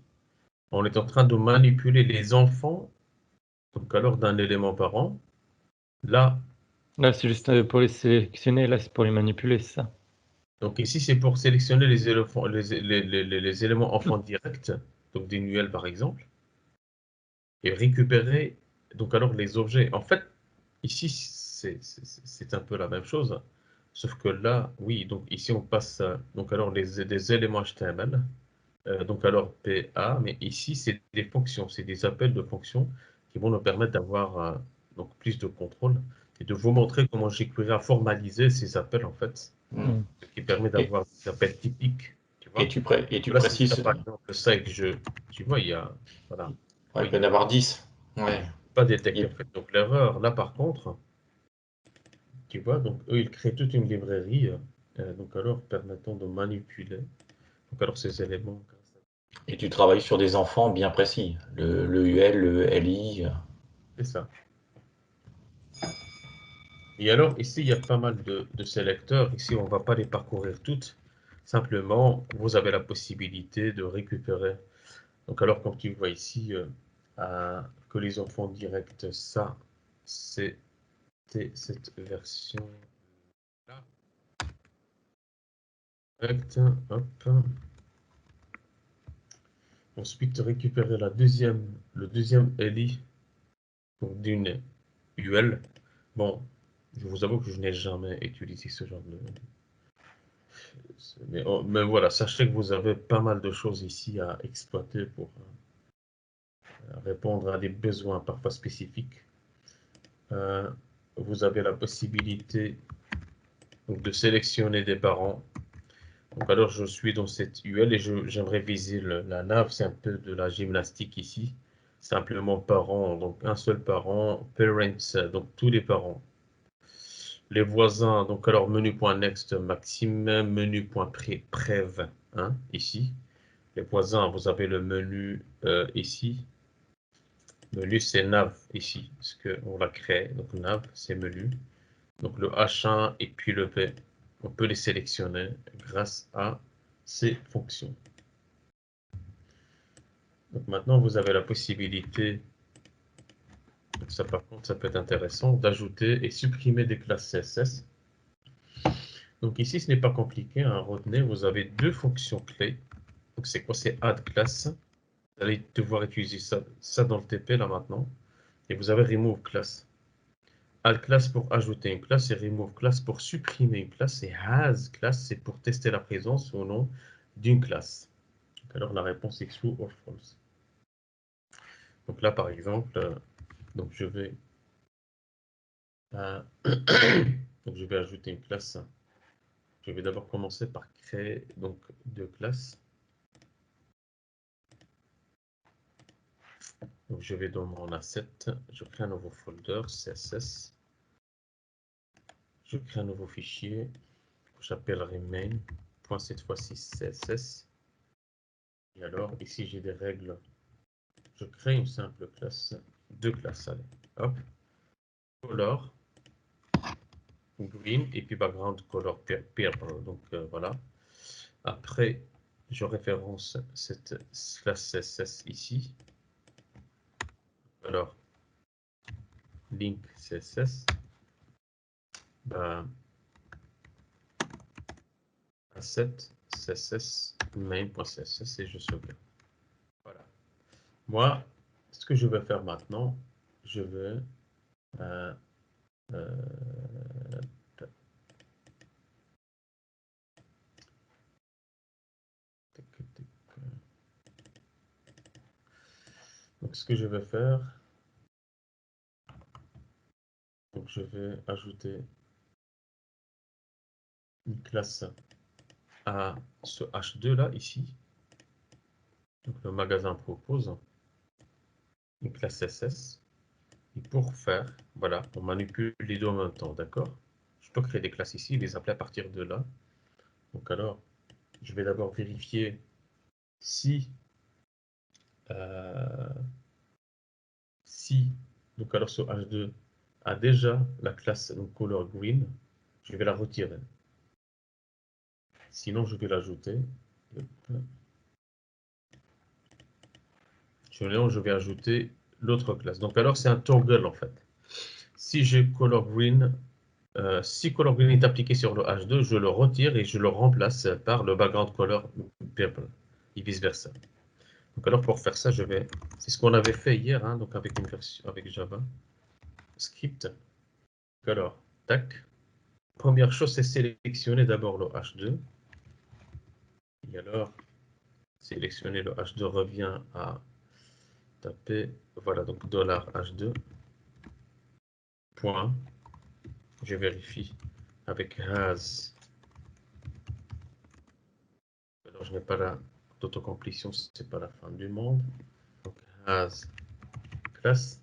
on est en train de manipuler les enfants, donc alors d'un élément parent. Là, Là, c'est juste pour les sélectionner, là, c'est pour les manipuler, c'est ça. donc ici, c'est pour sélectionner les éléments enfants directs, donc des nuels par exemple, et récupérer donc alors les objets. En fait, ici, c'est un peu la même chose, sauf que là, oui, donc ici, on passe donc alors des éléments HTML. Donc alors PA, mais ici c'est des fonctions, c'est des appels de fonctions qui vont nous permettre d'avoir donc plus de contrôle et de vous montrer comment jQuery a formalisé ces appels en fait, ce qui permet d'avoir des appels typiques, tu vois. Et tu Là, si précises. par exemple ça que tu vois, il y a voilà, Ouais, il peut y en avoir 10. Ouais. pas détecté en fait. Donc l'erreur là par contre, tu vois, donc eux ils créent toute une librairie, donc alors permettant de manipuler donc alors ces éléments. Et tu travailles sur des enfants bien précis. Le UL, le LI. C'est ça. Et alors, ici, il y a pas mal de sélecteurs. Ici, on ne va pas les parcourir toutes. Simplement, vous avez la possibilité de récupérer. Donc, alors, comme tu vois ici, que les enfants directs, ça, c'était cette version-là. Direct, hop. Ensuite, récupérer le deuxième ELI d'une UL. Bon, je vous avoue que je n'ai jamais utilisé ce genre de... Mais voilà, sachez que vous avez pas mal de choses ici à exploiter pour répondre à des besoins parfois spécifiques. Vous avez la possibilité donc, de sélectionner des parents. Donc alors je suis dans cette UL et j'aimerais viser la nav, c'est un peu de la gymnastique ici. Simplement parents, donc un seul parent, parents, donc tous les parents. Les voisins, donc alors menu.next maximum, menu.prev, hein, ici. Les voisins, vous avez le menu ici. Menu, c'est nav ici, parce qu'on l'a créé. Donc nav, c'est menu. Donc le H1 et puis le P, on peut les sélectionner grâce à ces fonctions. Donc maintenant, vous avez la possibilité, donc ça par contre, ça peut être intéressant, d'ajouter et supprimer des classes CSS. Donc ici, ce n'est pas compliqué, hein, retenez, vous avez deux fonctions clés. Donc c'est quoi? C'est add class. Vous allez devoir utiliser ça dans le TP là maintenant. Et vous avez remove class. Add class pour ajouter une classe et remove class pour supprimer une classe. Et has class, c'est pour tester la présence ou non d'une classe. Donc alors la réponse est true or false. Donc là par exemple, donc je vais donc je vais ajouter une classe. Je vais d'abord commencer par créer donc deux classes. Donc je vais dans mon asset, je crée un nouveau folder CSS. Je crée un nouveau fichier que j'appellerai main. Cette fois-ci CSS. Et alors ici j'ai des règles. Je crée une simple classe, deux classes. Allez, hop. Color green et puis background color purple. Donc voilà. Après, je référence cette classe CSS ici. Alors, link CSS. Ben, asset CSS main.css et je sauvegarde. Voilà. Moi, ce que je vais faire maintenant, je vais donc ce que je vais faire, donc je vais ajouter une classe à ce H2 là ici. Donc le magasin propose une classe CSS. Et pour faire, voilà, on manipule les deux en même temps, d'accord? Je peux créer des classes ici, les appeler à partir de là. Donc alors, je vais d'abord vérifier si, donc alors ce H2 a déjà la classe donc color green, je vais la retirer. Sinon, je vais l'ajouter. Je vais ajouter l'autre classe. Donc alors, c'est un toggle en fait. Si j'ai color green, si color green est appliqué sur le H2, je le retire et je le remplace par le background color purple et vice versa. Donc alors pour faire ça, c'est ce qu'on avait fait hier, hein, donc avec une version avec Java script. Donc alors, tac. Première chose, c'est sélectionner d'abord le H2. Et alors, sélectionner le H2 revient à taper, voilà, donc $H2. Point. Je vérifie avec has. Alors, je n'ai pas d'autocomplétion, c'est pas la fin du monde. Donc, has class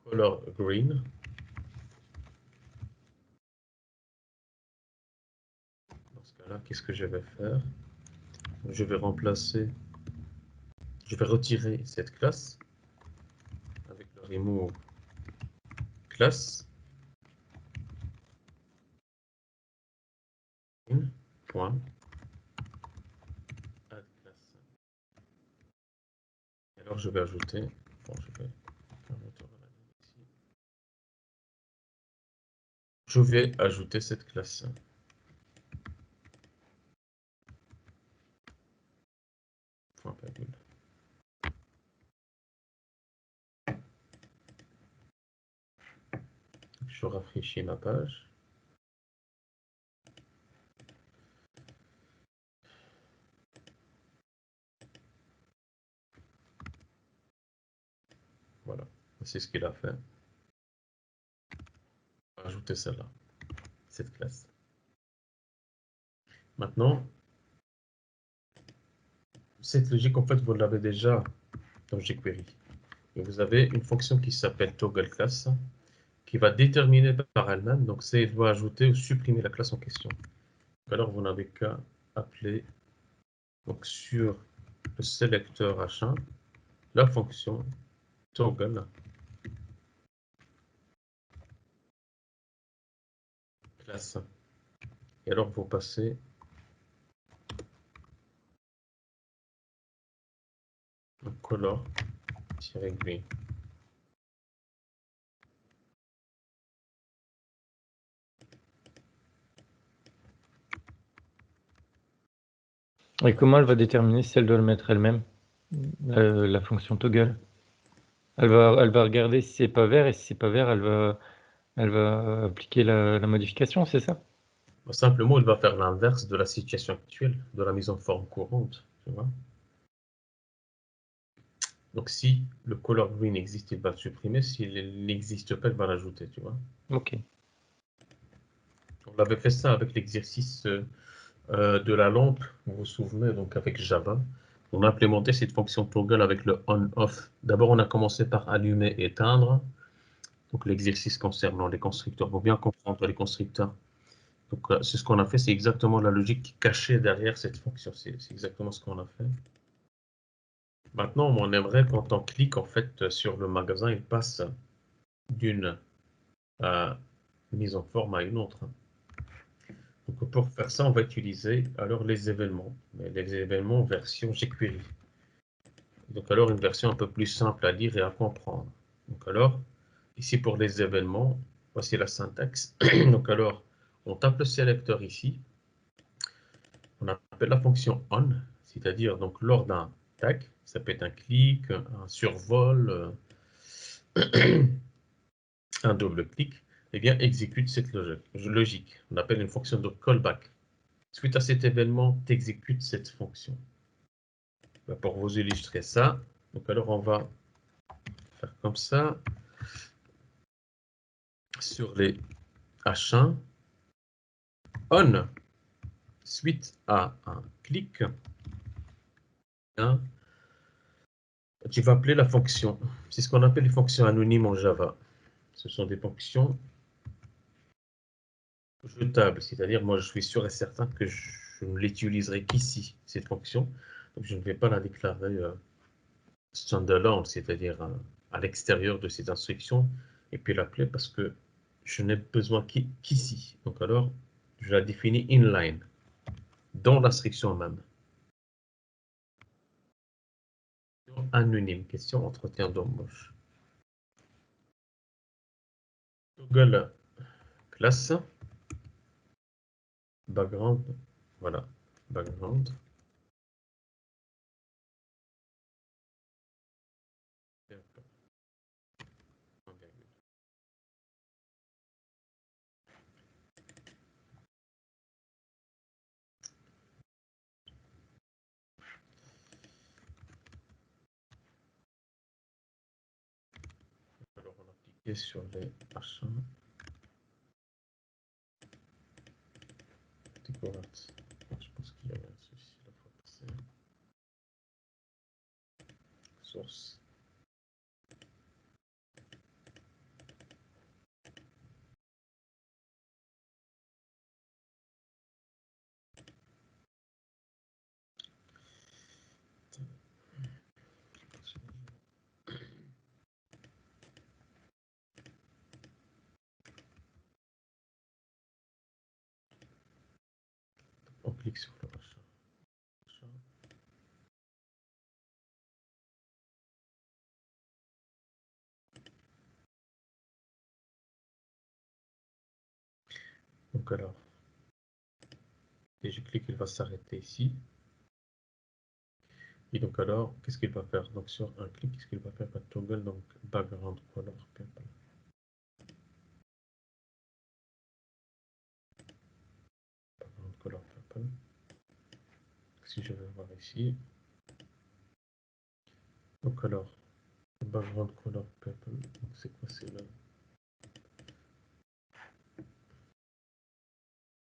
color green. Dans ce cas-là, qu'est-ce que je vais faire? Je vais retirer cette classe avec le remove class point add class. Et alors je vais ajouter, bon, je vais faire un retour à la ligne ici. Je vais ajouter cette classe. Point virgule. Je rafraîchis ma page. Voilà, c'est ce qu'il a fait. Ajouter celle-là, cette classe. Maintenant, cette logique, en fait, vous l'avez déjà dans jQuery. Et vous avez une fonction qui s'appelle toggle class, qui va déterminer par elle-même, donc c'est elle doit ajouter ou supprimer la classe en question. Alors, vous n'avez qu'à appeler donc, sur le sélecteur H1 la fonction toggle class. Et alors, vous passez un color-green. Et comment elle va déterminer si elle doit le mettre elle-même, la fonction toggle? Elle va regarder si c'est pas vert, et si c'est pas vert, elle va appliquer la modification, c'est ça? Simplement, il va faire l'inverse de la situation actuelle, de la mise en forme courante. Tu vois. Donc, si le color green existe, il va le supprimer. S'il n'existe pas, il va l'ajouter. Tu vois. Ok. On avait fait ça avec l'exercice de la lampe, vous vous souvenez, donc avec Java. On a implémenté cette fonction toggle avec le on-off. D'abord, on a commencé par allumer et éteindre. Donc, l'exercice concernant les constructeurs. Il faut bien comprendre les constructeurs. Donc, c'est ce qu'on a fait. C'est exactement la logique cachée derrière cette fonction. C'est exactement ce qu'on a fait. Maintenant, on aimerait quand on clique en fait sur le magasin, il passe d'une mise en forme à une autre. Donc, pour faire ça, on va utiliser alors les événements, mais les événements version jQuery. Donc alors une version un peu plus simple à lire et à comprendre. Donc alors, ici pour les événements, voici la syntaxe. Donc alors, on tape le sélecteur ici. On appelle la fonction on, c'est-à-dire donc lors d'un tag, ça peut être un clic, un survol, un double clic, eh bien exécute cette logique. On appelle une fonction de callback. Suite à cet événement, tu exécutes cette fonction. Pour vous illustrer ça, donc alors on va faire comme ça. Sur les H1, on, suite à un clic, hein, tu vas appeler la fonction. C'est ce qu'on appelle les fonctions anonymes en Java. Ce sont des fonctions jetables, c'est-à-dire moi je suis sûr et certain que je ne l'utiliserai qu'ici, cette fonction. Donc je ne vais pas la déclarer standalone, c'est-à-dire à l'extérieur de ces instructions, et puis l'appeler parce que je n'ai besoin qu'ici. Donc alors, je la définis inline, dans l'instruction même. Anonyme, question entretien d'embauche. Toggle classe, background, voilà, background. Alors on a cliqué sur les machins. Décorate. Je pense qu'il y avait un souci la fois passée. Source. clique sur le achat. Donc alors, et je clique, il va s'arrêter ici. Et donc alors, qu'est-ce qu'il va faire? Donc sur un clic, qu'est-ce qu'il va faire? Il va toggle donc background color purple. Background color purple. Si je vais voir ici. Donc alors, background color purple. Donc c'est quoi? C'est le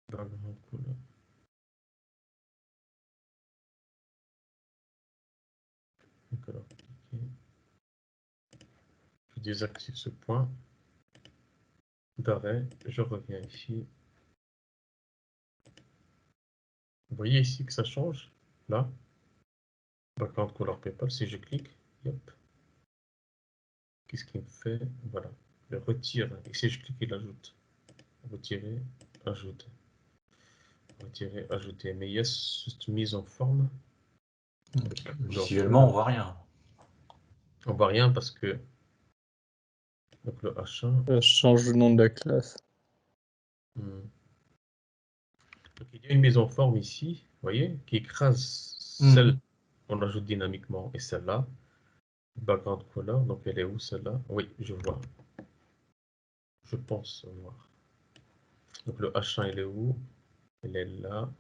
background color. Donc alors, cliquez. Je désactive ce point d'arrêt. Je reviens ici. Vous voyez ici que ça change? Là, background color purple. Si je clique, yep. Qu'est-ce qu'il me fait? Voilà. Il retire. Et si je clique, il ajoute. Retirer, ajouter. Retirer, ajouter. Mais il y a cette mise en forme. Visuellement, on voit rien. On voit rien parce que donc le H1. Ça change le nom de la classe. Donc il y a une mise en forme ici, vous voyez, qui écrase celle qu'on ajoute dynamiquement et celle-là. Background color, donc elle est où celle-là? Oui, je vois. Je pense voir. Donc le H1, il est où? Il est là.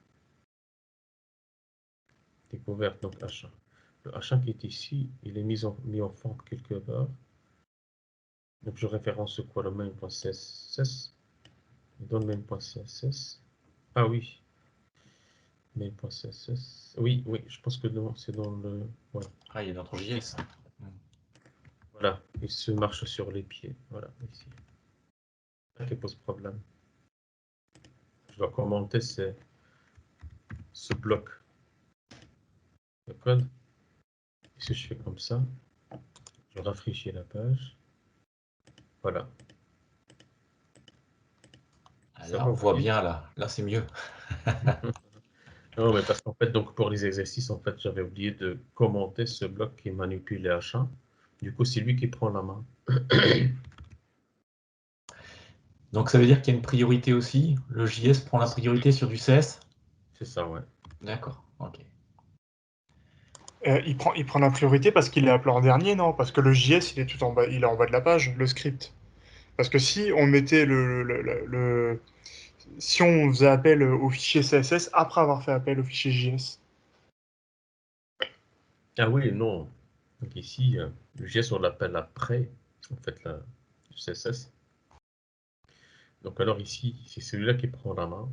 Découverte, donc H1. Le H1 qui est ici, il est mis en forme quelque part. Donc je référence quoi? Le main.css. Dans le main.css. Ah oui. Main.css. Oui, oui, je pense que c'est dans le. Ouais. Ah, il est dans ton JS. Voilà, il se marche sur les pieds. Voilà, ici. Ça qui pose problème. Je dois commenter ce bloc de code. Et si je fais comme ça, je rafraîchis la page. Voilà. Ça Là, va, on vous voit voyez? bien, là. Là, c'est mieux. Non, mais parce qu'en fait, donc pour les exercices, en fait, j'avais oublié de commenter ce bloc qui manipule les H1. Du coup, c'est lui qui prend la main. Donc, ça veut dire qu'il y a une priorité aussi. Le JS prend la priorité sur du CS? C'est ça, ouais. D'accord, ok. Il prend la priorité parce qu'il est appelé en dernier, non? Parce que le JS, il est tout en bas, il est en bas de la page, le script. Parce que si on mettait si on faisait appel au fichier CSS après avoir fait appel au fichier JS. Ah oui, non. Donc ici, le JS, on l'appelle après, en fait, le CSS. Donc alors ici, c'est celui-là qui prend la main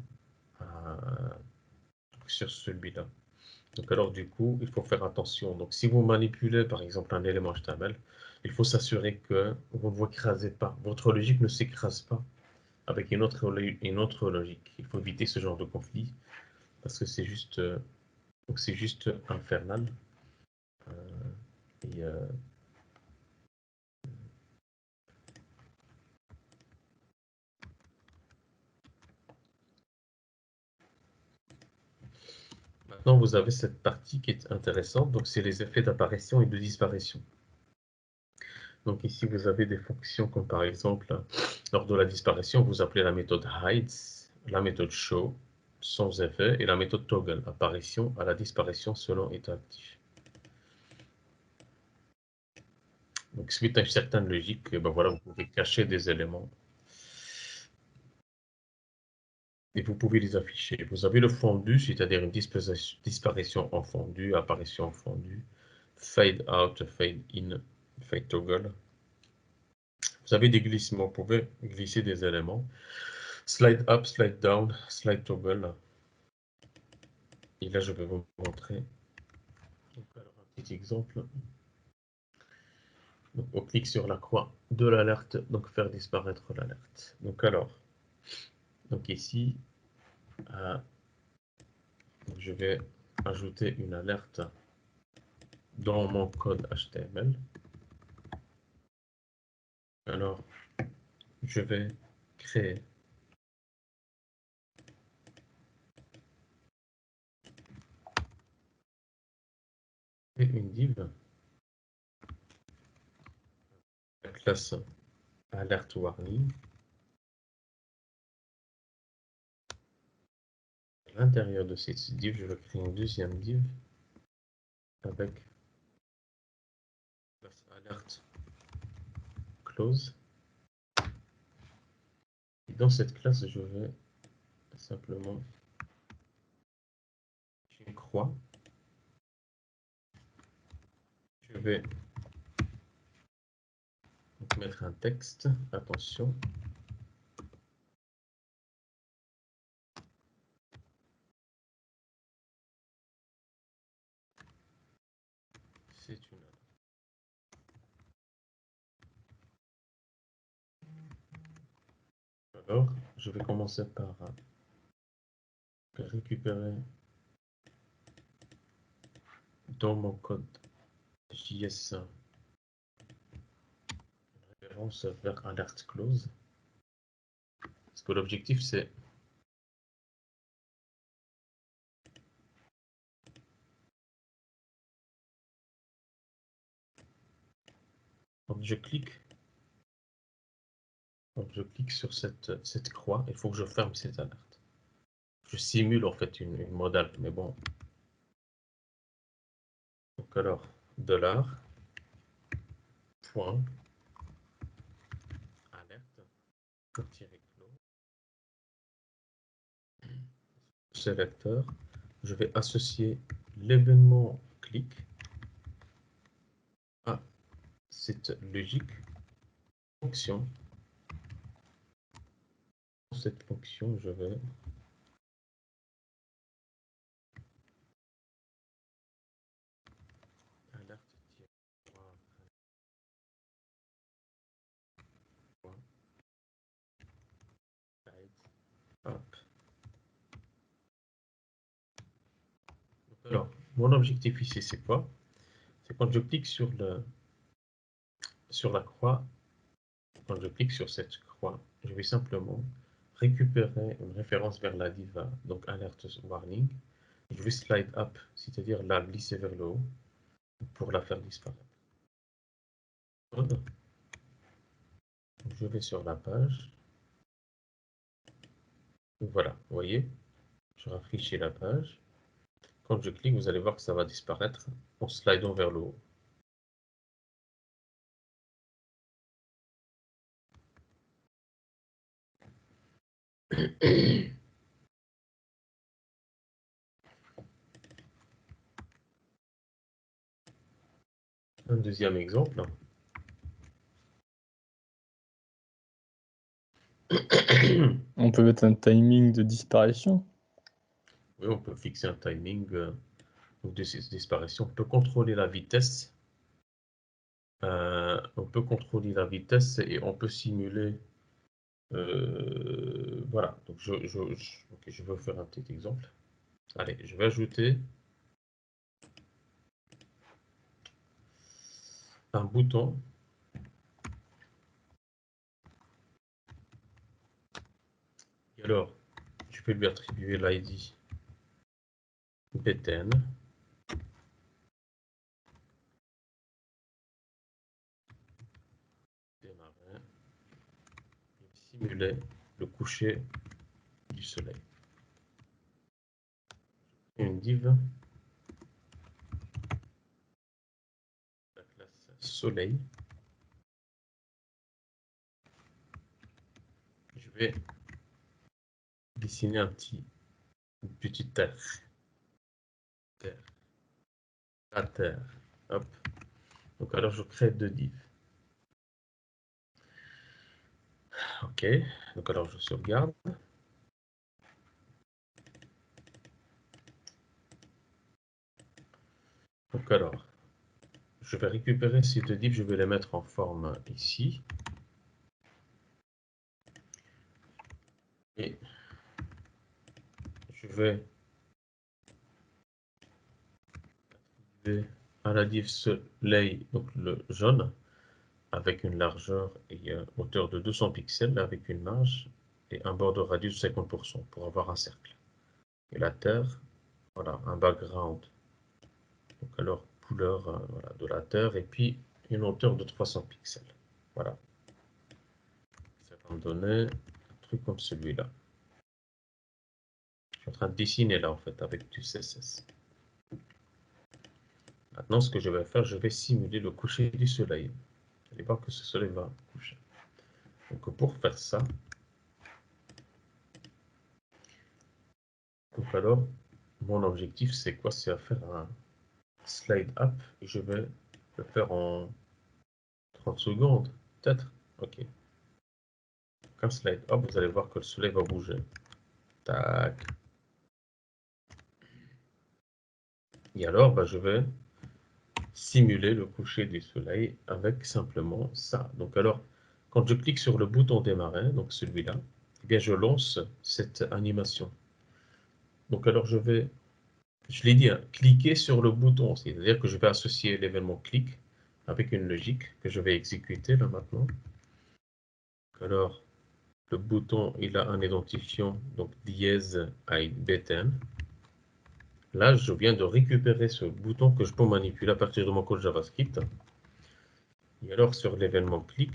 sur celui-là. Donc alors du coup, il faut faire attention. Donc si vous manipulez par exemple un élément HTML, il faut s'assurer que vous ne vous écrasez pas. Votre logique ne s'écrase pas avec une autre logique. Il faut éviter ce genre de conflit parce que c'est juste, infernal. Et, maintenant, vous avez cette partie qui est intéressante. Donc c'est les effets d'apparition et de disparition. Donc ici, vous avez des fonctions comme par exemple, lors de la disparition, vous appelez la méthode hides, la méthode show, sans effet, et la méthode toggle, apparition à la disparition selon état actif. Donc suite à une certaine logique, ben voilà, vous pouvez cacher des éléments et vous pouvez les afficher. Vous avez le fondu, c'est-à-dire une disparition en fondu, apparition en fondu, fade out, fade in, fade toggle. Vous avez des glissements, vous pouvez glisser des éléments. Slide up, slide down, slide toggle. Et là, je vais vous montrer donc, alors, un petit exemple. Donc, on clique sur la croix de l'alerte, donc faire disparaître l'alerte. Donc alors, donc ici, je vais ajouter une alerte dans mon code HTML. Alors, je vais créer et une div. La classe alert warning. À l'intérieur de cette div, je vais créer une deuxième div avec classe alert close. Et dans cette classe, je vais simplement une croix. Je vais donc mettre un texte. Attention. C'est une. Alors, je vais commencer par récupérer dans mon code JS une référence vers alert close. Parce que l'objectif c'est quand je clique sur cette croix, il faut que je ferme cette alerte. Je simule en fait une modale, mais bon. Donc alors, $, alerte, tirer close, sélecteur, je vais associer l'événement clic à cette logique fonction. Dans cette fonction, je vais alerte hop. Alors, mon objectif ici, c'est quoi? C'est quand je clique sur la croix, quand je clique sur cette croix, je vais simplement récupérer une référence vers la div, donc alert warning. Je vais slide up, c'est-à-dire la glisser vers le haut pour la faire disparaître. Je vais sur la page. Voilà, vous voyez, je rafraîchis la page. Quand je clique, vous allez voir que ça va disparaître en slidant vers le haut. Un deuxième exemple. On peut mettre un timing de disparition. Oui, on peut fixer un timing de disparition. On peut contrôler la vitesse. On peut contrôler la vitesse et on peut simuler. Voilà. Donc je vais faire un petit exemple. Allez, je vais ajouter un bouton. Et alors, je peux lui attribuer l'ID btn. Démarrer. Et simuler le coucher du soleil. Une div. La classe soleil. Je vais dessiner une petite terre. La terre. Hop. Donc alors je crée deux divs. Ok. Donc alors je sauvegarde. Donc alors, je vais récupérer ces deux divs, je vais les mettre en forme ici. Et je vais attribuer à la div soleil, donc le jaune, avec une largeur et hauteur de 200 pixels, avec une marge et un bordereau radius de 50% pour avoir un cercle. Et la terre, voilà, un background. Donc alors, couleur voilà, de la Terre et puis une hauteur de 300 pixels. Voilà. Ça va me donner un truc comme celui-là. Je suis en train de dessiner là en fait avec du CSS. Maintenant, ce que je vais faire, je vais simuler le coucher du soleil. Vous allez voir que ce soleil va coucher. Donc pour faire ça, donc alors, mon objectif c'est quoi? C'est à faire un slide up et je vais le faire en 30 secondes, peut-être. Ok. Donc un slide up, vous allez voir que le soleil va bouger. Tac. Et alors, bah, je vais simuler le coucher du soleil avec simplement ça. Donc alors, quand je clique sur le bouton démarrer, donc celui-là, eh bien je lance cette animation. Donc alors je l'ai dit, hein, cliquer sur le bouton, c'est-à-dire que je vais associer l'événement clic avec une logique que je vais exécuter là maintenant. Alors le bouton, il a un identifiant, donc dièse btn. Là, je viens de récupérer ce bouton que je peux manipuler à partir de mon code JavaScript. Et alors sur l'événement clic,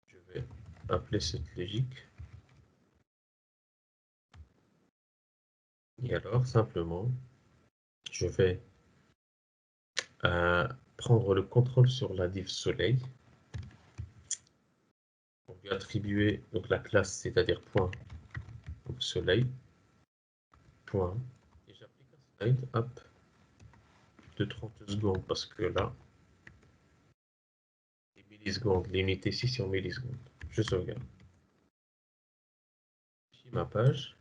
je vais appeler cette logique. Et alors simplement, je vais prendre le contrôle sur la div soleil. On lui attribuer donc la classe, c'est-à-dire point donc soleil, point. Et j'applique un slide up de 30 secondes parce que là, les millisecondes, l'unité ici c'est en millisecondes. Je sauvegarde. Ici ma page.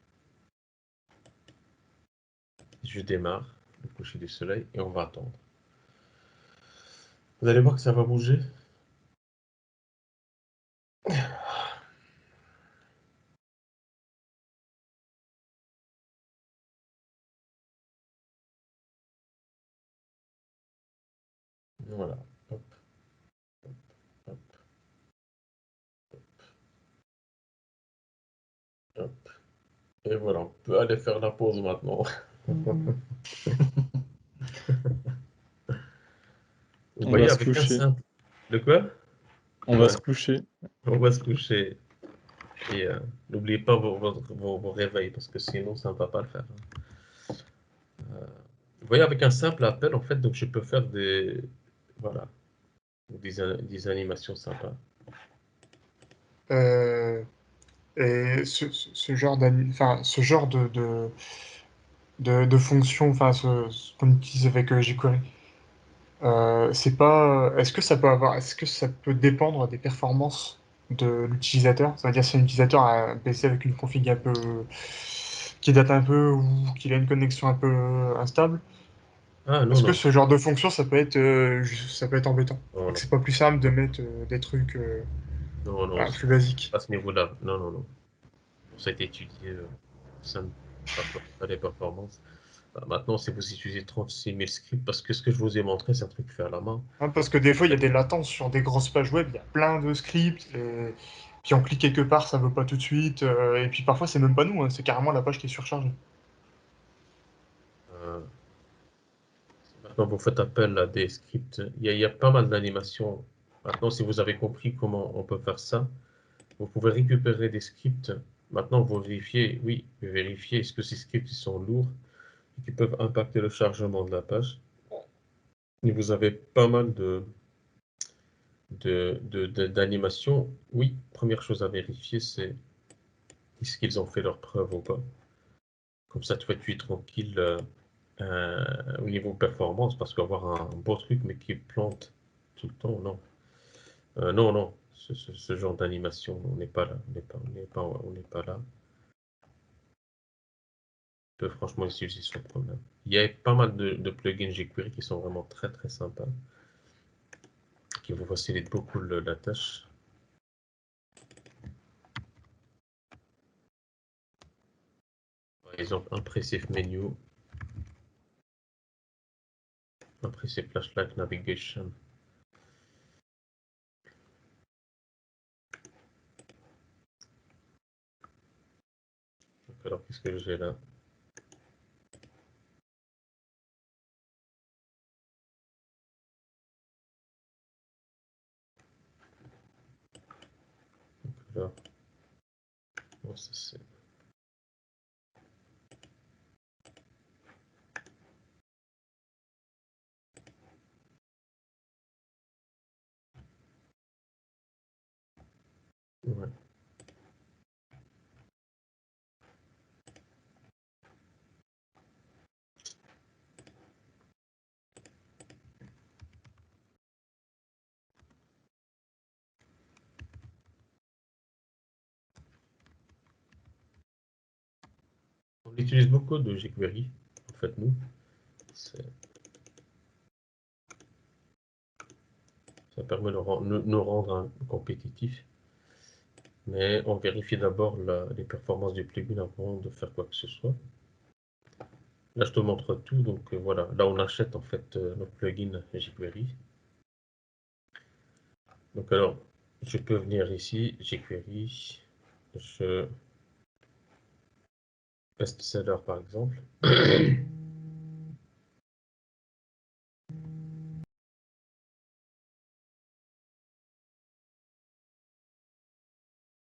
Je démarre le coucher du soleil et on va attendre. Vous allez voir que ça va bouger. Voilà. Hop, hop, hop. Et voilà, on peut aller faire la pause maintenant. Vous On voyez, va se avec un coucher. simple. De quoi? On va Ouais, se coucher. on va se coucher. Et n'oubliez pas vos réveils parce que sinon ça ne va pas le faire. Vous voyez, avec un simple appel, en fait, donc je peux faire voilà, des animations sympas. Euh, et ce genre ce genre de fonction, ce qu'on utilise avec jQuery, c'est pas. Est-ce que ça peut dépendre des performances de l'utilisateur? Ça veut dire si un utilisateur a un PC avec une config un peu qui date un peu ou qu'il a une connexion un peu instable, Ah non, est-ce que non, ce genre de fonction ça peut être embêtant? non, Et que non, c'est pas plus simple de mettre des trucs non, non, voilà, plus basiques. à ce niveau-là, non, non, non. Ça a été étudié, ça ne passe pas les performances. Maintenant, si vous utilisez 36 000 scripts, parce que ce que je vous ai montré, c'est un truc fait à la main. Hein, parce que des fois, il y a des latences sur des grosses pages web, il y a plein de scripts, et puis on clique quelque part, ça veut pas tout de suite, et puis parfois, c'est même pas nous, hein, c'est carrément la page qui est surchargée. Euh, Maintenant, vous faites appel à des scripts. Il y a pas mal d'animations. Maintenant, si vous avez compris comment on peut faire ça, vous pouvez récupérer des scripts. Maintenant, vous vérifiez, oui, vérifiez est-ce que ces scripts ils sont lourds et qui peuvent impacter le chargement de la page. Et vous avez pas mal d'animations. Oui, première chose à vérifier, c'est est-ce qu'ils ont fait leur preuve ou pas. Comme ça, tu es tranquille au niveau performance, parce qu'avoir un beau truc mais qui plante tout le temps, non. Non, non, ce genre d'animation, on n'est pas là, on n'est pas là. On peut franchement utiliser sans problème. Il y a pas mal de plugins jQuery qui sont vraiment très très sympas, qui vous facilitent beaucoup la tâche. Par exemple, Impressive Menu, Impressive Flashlight Navigation. Donc, alors, qu'est-ce que j'ai là? Bon, ça, c'est... Ouais. On utilise beaucoup de jQuery, en fait, nous. Ça permet de nous rendre compétitifs. Mais on vérifie d'abord les performances du plugin avant de faire quoi que ce soit. Là, je te montre tout. Donc voilà, là, on achète en fait notre plugin jQuery. Donc alors, je peux venir ici, jQuery, je bestseller par exemple.